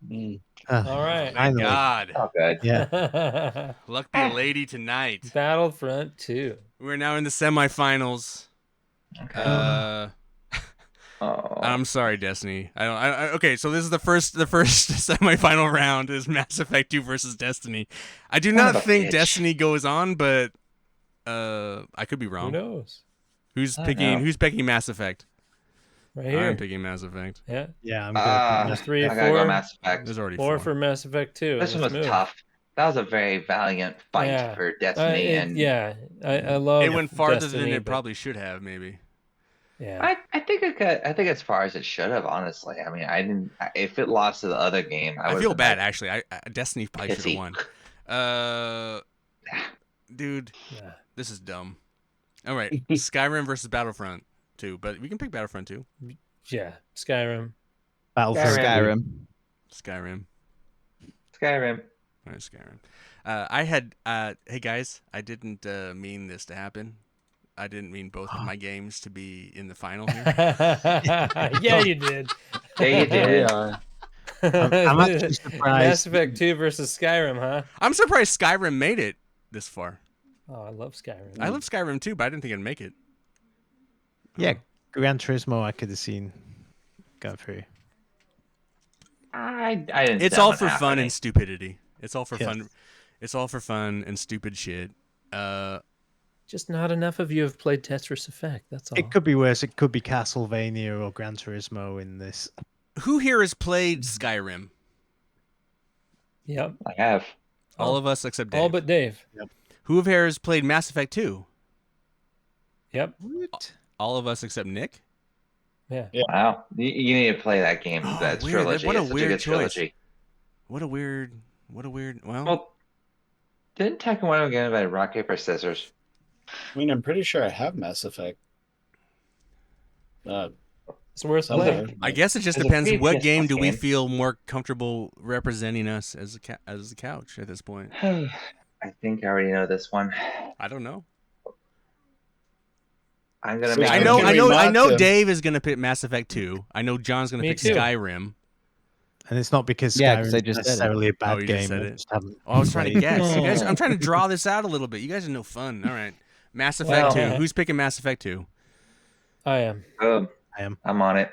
Mm. All right. Thank God. Oh, good. Yeah. Luck be a lady tonight. Battlefront 2. We're now in the semifinals. Okay. Oh. I'm sorry, Destiny. Okay, so this is the first semifinal round is Mass Effect 2 versus Destiny. I do Son not of a think bitch. Destiny goes on, but I could be Who wrong. knows? Who's I picking? know. Who's picking Mass Effect? Right here. I'm picking Mass Effect. Yeah. Yeah, I'm There's good. 3 I or gotta go 4. Mass Effect. There's already 4 4. for Mass Effect 2. This one Let's was move. tough. That was a very valiant fight for Destiny, and yeah, I love. It went farther Destiny, than it but- probably should have, maybe. Yeah. I think it got. I think as far as it should have. Honestly, I mean, I didn't. If it lost to the other game, I would've feel been bad, like, actually. Destiny probably should have pissy. won. Dude, Yeah. this is dumb. All right, Skyrim versus Battlefront 2, but we can pick Battlefront 2. Yeah. Skyrim. Battlefront. Skyrim. Skyrim. Skyrim. All right, Skyrim. Hey guys, I didn't mean this to happen. I didn't mean both of my games to be in the final here. Yeah, you did. Yeah, you did. I'm actually surprised. Mass Effect 2 versus Skyrim, huh? I'm surprised Skyrim made it this far. Oh, I love Skyrim. I love Skyrim too, but I didn't think it'd make it. Yeah, Gran Turismo I could have seen go through. I didn't. It's see all that for one fun happening. and stupidity. It's all for Yes. fun. It's all for fun and stupid shit. Just not enough of you have played Tetris Effect. That's all. It could be worse. It could be Castlevania or Gran Turismo in this. Who here has played Skyrim? Yep. I have. All of us except Dave. All but Dave. Who here has played Mass Effect 2? Yep. What? All of us except Nick? Yeah. Wow. You need to play that game. Oh, That weird. trilogy. What a It's such weird good choice. trilogy. What a weird. Well, Well, didn't Tekken 1 get by rock paper scissors? I mean, I'm pretty sure I have Mass Effect. It's worth Somewhere. playing. I guess it just It's a depends. free What PS game Plus do we game. feel more comfortable representing us as the couch at this point? I think I already know this one. I don't know. I'm gonna So make. I Can know. we I know. not, Dave is gonna pick Mass Effect 2. I know John's gonna Me pick too. Skyrim. And it's not because Yeah, 'cause Skyrim I is just said it. necessarily a bad Oh, you game. just said I it? just haven't Oh, I was trying to played. guess. You guys, I'm trying to draw this out a little bit. You guys are no fun. All right, Mass Effect Well- 2. Who's picking Mass Effect 2? I am. I am. I'm on it.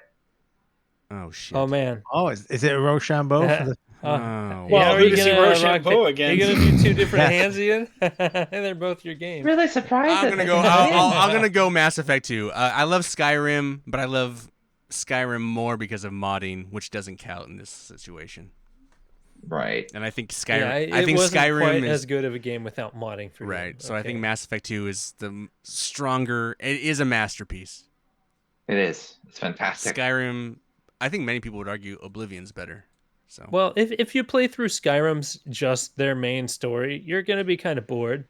Oh shit. Oh man. Oh, is it a Rochambeau for the? Oh. Yeah, Well, are who you does he gonna Rochambeau rock again? You gonna do 2 different hands, Ian? And they're both your games. Really surprised. I'm that gonna they go. didn't I'm win. gonna go Mass Effect 2. I love Skyrim, but I love Skyrim more because of modding, which doesn't count in this situation. Right. And I think Skyrim. Yeah, it I think wasn't Skyrim quite is as good of a game without modding for you. right. So I think Okay. Mass Effect 2 is the stronger. It is a masterpiece. It is. It's fantastic. Skyrim. I think many people would argue Oblivion's better. So Well, if you play through Skyrim's just their main story, you're gonna be kind of bored.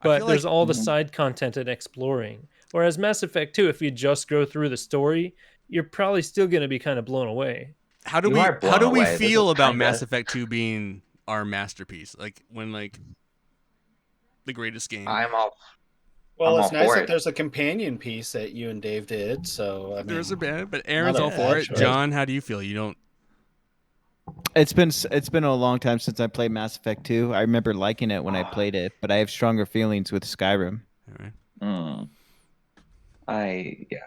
I But feel there's like- all the side content and exploring. Whereas Mass Effect 2, if you just go through the story, you're probably still gonna be kind of blown away. How do You we are blown away. This feel is about kinda- Mass Effect 2 being our masterpiece? Like when the greatest game. I'm all. Well, I'm it's all nice for that it. there's a companion piece that you and Dave did. So I mean, There's a bad, but Aaron's not a all for bad it. choice. John, how do you feel? You don't. It's been a long time since I played Mass Effect 2. I remember liking it when I played it, but I have stronger feelings with Skyrim. All right. Mm. Yeah.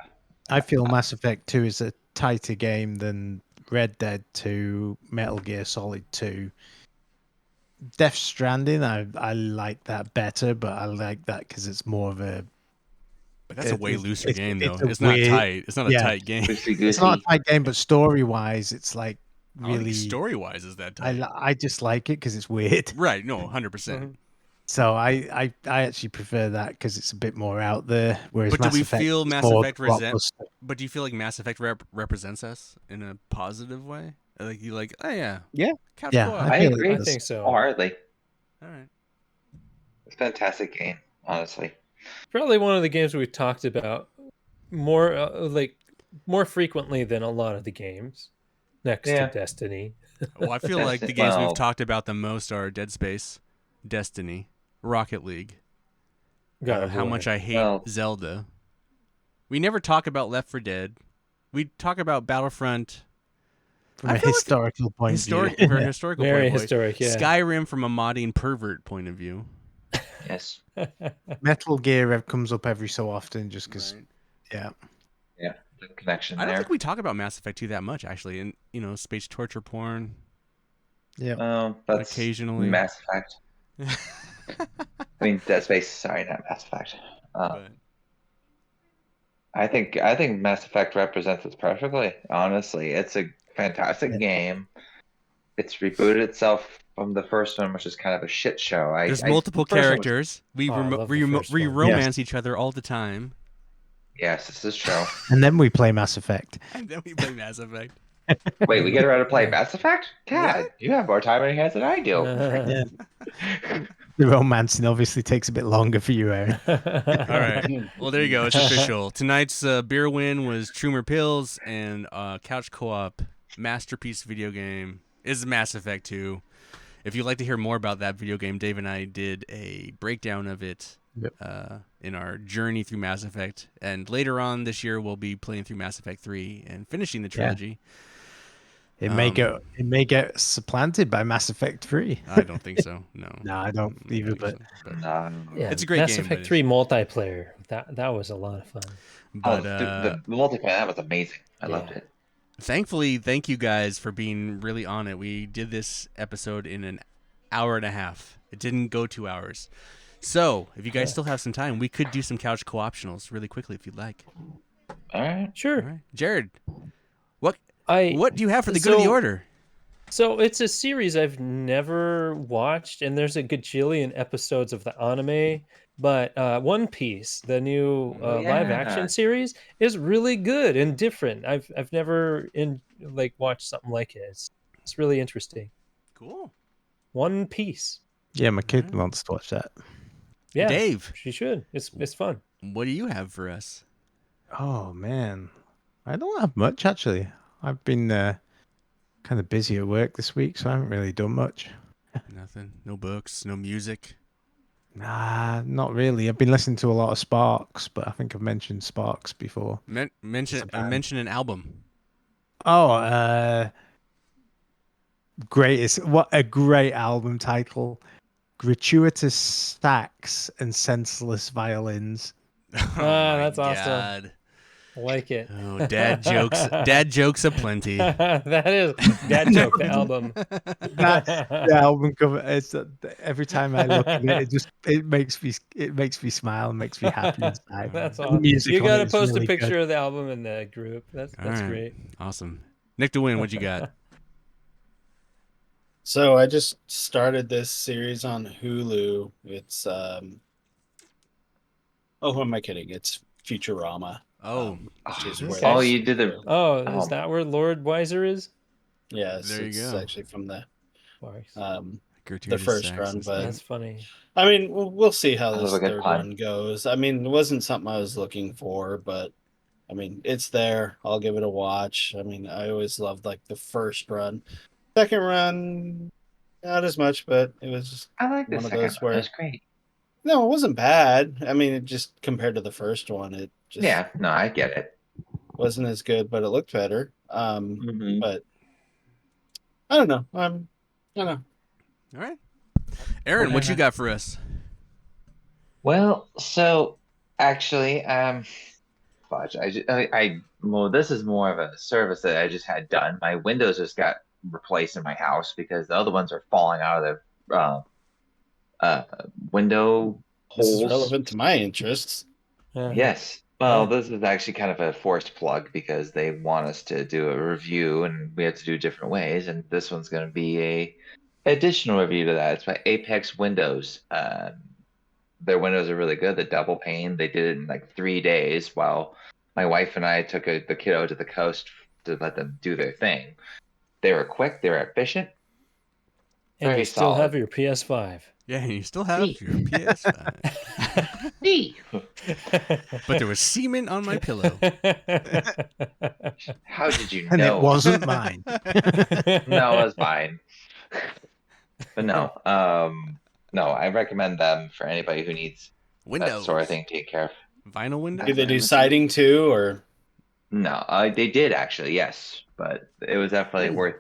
I feel Mass Effect 2 is a tighter game than Red Dead 2, Metal Gear Solid 2. Death Stranding, I like that better, but I like that because it's more of a. But that's a way looser game, though. a It's not weird- tight. It's not a yeah. tight game. Loosey It's not a goosey. tight game, but story wise, it's like I don't think really. story-wise is that tight. I just like it because it's weird. Right? No, 100%. Mhm. So I actually prefer that because it's a bit more out there. Whereas But do Mass we Effect feel is Mass more Effect resent? blockbuster. But do you feel like Mass Effect represents us in a positive way? Like you like, oh yeah, Yeah. couch Yeah, co-op. I feel it agree. I does. think so. Wholeheartedly. All right. It's a fantastic game, honestly. Probably one of the games we've talked about more more frequently than a lot of the games next to Yeah. Destiny. Well, I feel like the Destiny- games we've well- talked about the most are Dead Space, Destiny, Rocket League. God of How War. much I hate Well- Zelda. We never talk about Left 4 Dead. We talk about Battlefront. From I a feel like historical point of Historic, view. from a historical Very point of view. historic, yeah. Skyrim from a modding pervert point of view. Yes. Metal Gear comes up every so often just because, Right. yeah. Yeah. The connection I don't there. think we talk about Mass Effect 2 that much, actually. And, space torture porn. Yeah. That's Occasionally. Mass Effect. I mean, Dead Space. Sorry, not Mass Effect. But I think Mass Effect represents it perfectly. Honestly, it's a fantastic Yeah. game. It's rebooted itself from the first one, which is kind of a shit show. there's multiple first one was- characters. We Oh, I love the first one. romance each other all the time. Yes, this is true. And then we play Mass Effect. And then we play Mass Effect. Wait, we get around to play Mass Effect? God, you have more time on your hands than I do. Yeah. The romancing obviously takes a bit longer for you, Aaron. All right. Well, there you go. It's official. Tonight's beer win was Trumer Pills, and couch co-op masterpiece video game is Mass Effect 2. If you'd like to hear more about that video game, Dave and I did a breakdown of it in our journey through Mass Effect. And later on this year, we'll be playing through Mass Effect 3 and finishing the trilogy. It may get supplanted by Mass Effect 3. I don't think so. No. No, I don't either, think but so. Yeah, It's a great Mass game, Effect but 3 multiplayer. That was a lot of fun. But the multiplayer, that was amazing. I loved it. thankfully, thank you guys for being really on it. We did this episode in an hour and a half. It didn't go 2 hours. So, if you guys still have some time, we could do some couch co-optionals really quickly if you'd like. All right. Sure. All right. Jared, what I do you have for the good of the so- order? So it's a series I've never watched, and there's a gajillion episodes of the anime. But One Piece, the new live action series, is really good and different. I've never watched something like it. It's really interesting. Cool. One Piece. yeah, my kid wants to watch that. Yeah, Dave, she should. It's fun. what do you have for us? Oh man, I don't have much actually. I've been kind of busy at work this week, so I haven't really done much. Nothing. No books. No music. Nah, not really. I've been listening to a lot of Sparks, but I think I've mentioned Sparks before. Mention band. mention an album. Oh, what a great album title. Gratuitous Stacks and Senseless Violins. Oh That's my awesome. God. I like it. Oh, dad jokes. Dad jokes aplenty. That is Dad Joke, the album. The album cover. It's every time I look at it, it makes me smile and makes me happy inside. That's The awesome. music You on got to it is post really a picture good. of the album in the group. That's All right. great. Awesome. Nick DeWin, what you got? So I just started this series on Hulu. It's who am I kidding? It's Futurama. Oh, Which is Jesus. where Oh, this- you did the. Oh, Oh. is that where Lord Weiser is? Yes, There you it's go. actually from the Sparks. Gratuitous first sex run, and but- stuff. That's funny. I mean, we'll see how That this was a good third pun. run goes. I mean, it wasn't something I was looking for, but I mean, it's there. I'll give it a watch. I mean, I always loved like the first run. Second run, not as much, but it was just I like one this of second those one. where- That's great. No, it wasn't bad. I mean, it just compared to the first one, it just Yeah, no, I get it. wasn't as good, but it looked better. Hmm. But I don't know. I don't know. All right. Aaron, what you got for us? Well, so actually, fudge. Well, this is more of a service that I just had done. My windows just got replaced in my house because the other ones are falling out of the uh, window This is holes. relevant to my interests. Yes. Well, this is actually kind of a forced plug because they want us to do a review and we have to do different ways. And this one's going to be a additional review to that. It's by Apex Windows. Their windows are really good. The double pane, they did it in like 3 days while my wife and I took the kiddo to the coast to let them do their thing. They were quick, they were efficient, And very you still have solid. your PS5. Yeah, and you still have your PS5. Hey, But there was semen on my pillow. how did you And know? it wasn't mine. No, it was mine. But no, I recommend them for anybody who needs that Windows. sort of thing taken care of. Vinyl windows? Do they do siding too, or No, they did actually, yes, but it was definitely worth.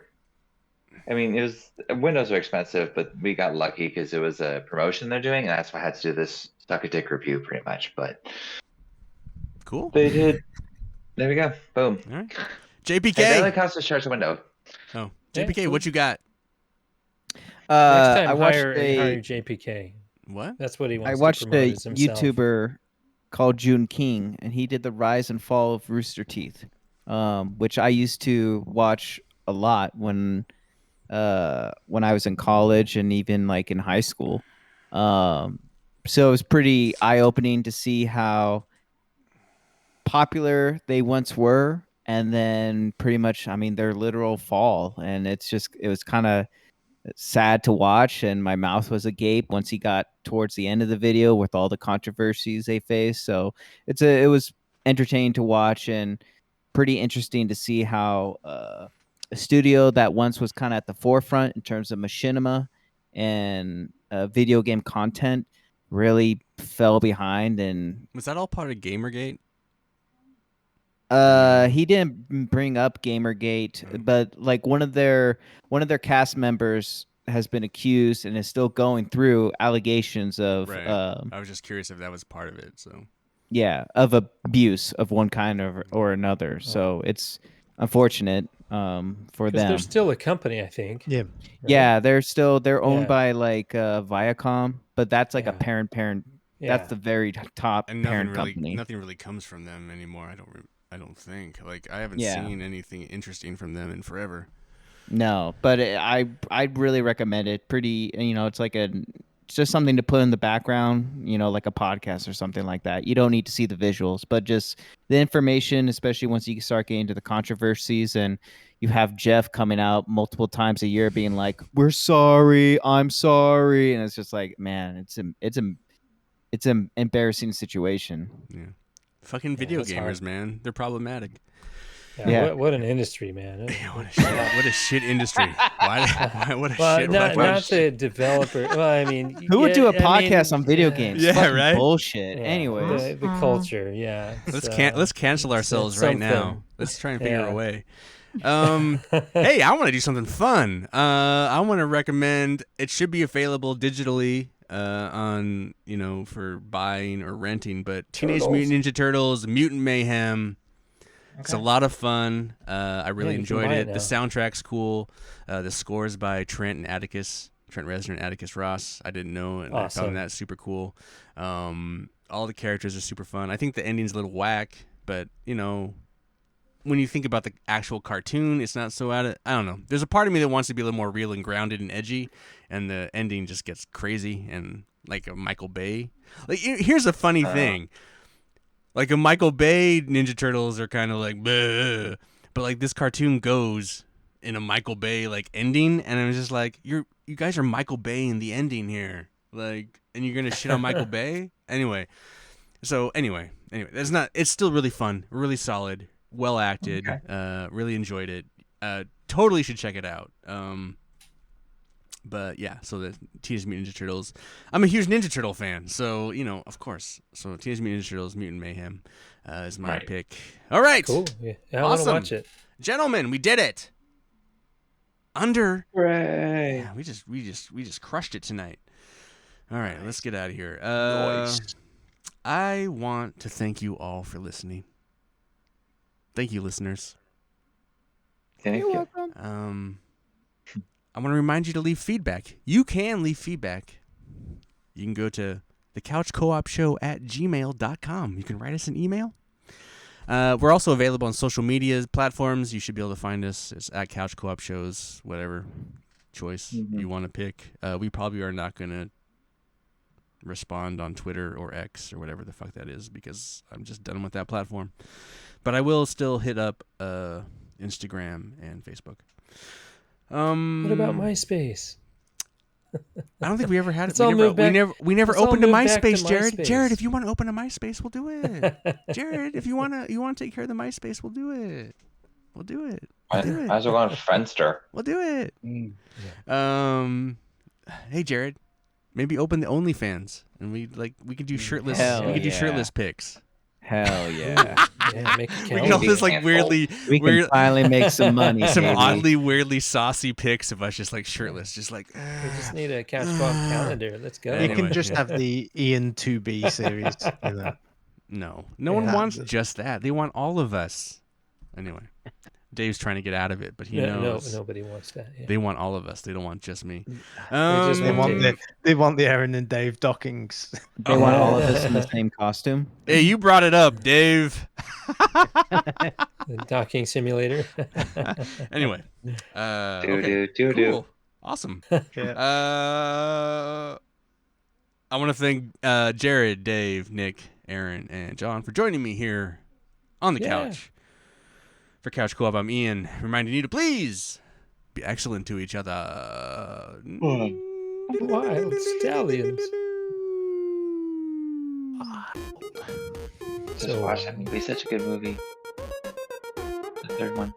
I mean, it was windows are expensive, but we got lucky because it was a promotion they're doing, and that's why I had to do this suck a dick review pretty much. But Cool. they did. There we go. Boom. All right. It only JPK. costs to charge a window. Oh, Yeah, JPK, cool. what you got? Next time, I watched hire a JPK. What? That's what he wants I to watched promote a as himself. YouTuber called June King, and he did the rise and fall of Rooster Teeth, which I used to watch a lot when I was in college and even like in high school. So it was pretty eye opening to see how popular they once were, and then pretty much, I mean, their literal fall, and it was kind of sad to watch, and my mouth was agape once he got towards the end of the video with all the controversies they faced. So it was entertaining to watch and pretty interesting to see how a studio that once was kind of at the forefront in terms of machinima and video game content really fell behind. And Was that all part of Gamergate? he didn't bring up Gamergate, but like one of their cast members has been accused and is still going through allegations of Right. I was just curious if that was part of it. So of abuse of one kind or another. So it's unfortunate for Because them. they're still a company, I think. Yeah. right? Yeah, they're owned Yeah. by like Viacom, but that's like a Yeah. parent. Yeah. That's the very top and parent company. nothing really comes from them anymore. I don't think. Like I haven't Yeah. seen anything interesting from them in forever. No, but I'd really recommend it. Pretty, it's like it's just something to put in the background, like a podcast or something like that. You don't need to see the visuals, but just the information, especially once you start getting into the controversies, and you have Jeff coming out multiple times a year being like, "We're sorry, I'm sorry," and it's just like, man, it's an embarrassing situation. Yeah. Fucking video that's gamers, hard. man. They're problematic. Yeah. What an industry, man. Yeah, what a shit industry. Why? What a Well, shit. not what- the developer. Well, I mean, Who would do a I mean, podcast on video games? Yeah, Fucking right? bullshit. yeah, Anyways, the culture, yeah. let's cancel ourselves right now. something. Let's try and figure Yeah. a way. Hey, I want to do something fun. I want to recommend. It should be available digitally on for buying or renting. But Teenage Mutant Ninja Turtles: Mutant Mayhem. It's a lot of fun. I really Yeah, you can enjoyed buy it. it The now. soundtrack's cool. The score's by Trent Reznor and Atticus Ross. I didn't know, and I Awesome. found that super cool. All the characters are super fun. I think the ending's a little whack, but when you think about the actual cartoon, it's not so I don't know. There's a part of me that wants to be a little more real and grounded and edgy, and the ending just gets crazy and like a Michael Bay. Like here's a funny thing. Like a Michael Bay Ninja Turtles are kind of like, bleh, but like this cartoon goes in a Michael Bay like ending, and I was just like, you guys are Michael Bay in the ending here, like, and you're gonna shit on Michael Bay anyway. That's not. It's still really fun, really solid, well acted. Really enjoyed it. Totally should check it out. But yeah, so the Teenage Mutant Ninja Turtles. I'm a huge Ninja Turtle fan, so of course. So Teenage Mutant Ninja Turtles, Mutant Mayhem, is my Right. pick. All right, Cool. Yeah, I want to Awesome. watch it. gentlemen, we did it. Under. Hooray. Yeah, we just crushed it tonight. All right, let's get out of here. Nice. I want to thank you all for listening. Thank you, listeners. Thank You're you. welcome. I want to remind you to leave feedback. You can leave feedback. You can go to thecouchcoopshow@gmail.com. You can write us an email. We're also available on social media platforms. You should be able to find us. It's at Couch Co-op Shows, whatever choice you want to pick. We probably are not going to respond on Twitter or X or whatever the fuck that is because I'm just done with that platform. But I will still hit up Instagram and Facebook. What about MySpace? I don't think we ever had it. Let's all move back- We never let's all opened a move back to MySpace, Jared. MySpace. Jared, if you want to open a MySpace, we'll do it. Jared, if you want to take care of the MySpace, we'll do it. We'll do it. Might as well go on Friendster. We'll do it. Mm. Hey Jared, maybe open the OnlyFans and we could do shirtless. Hell we could do yeah. shirtless pics. Hell yeah. Yeah, make a We calendar. can all this like Cancel. weirdly, We can weird, finally make some money. some baby. oddly weirdly saucy pics of us just like shirtless, just like. We just need a Couch Co-op calendar. Let's go. You Anyway, can just yeah. have the Ian 2B series. No one Yeah. wants just that. They want all of us. Anyway, Dave's trying to get out of it, but he knows nobody wants that. Yeah. they want all of us. They don't want just me. just They want want they want the Aaron and Dave dockings. They want all of us in the same costume. Hey, you brought it up, Dave. The docking simulator. Anyway, Do okay, do do cool, awesome. Yeah. I want to thank Jared, Dave, Nick, Aaron, and John for joining me here on the Yeah. couch. For Couch Co-op, I'm Ian, reminding you to please be excellent to each other. Wild stallions. Just watch that movie. Such a good movie. The third one.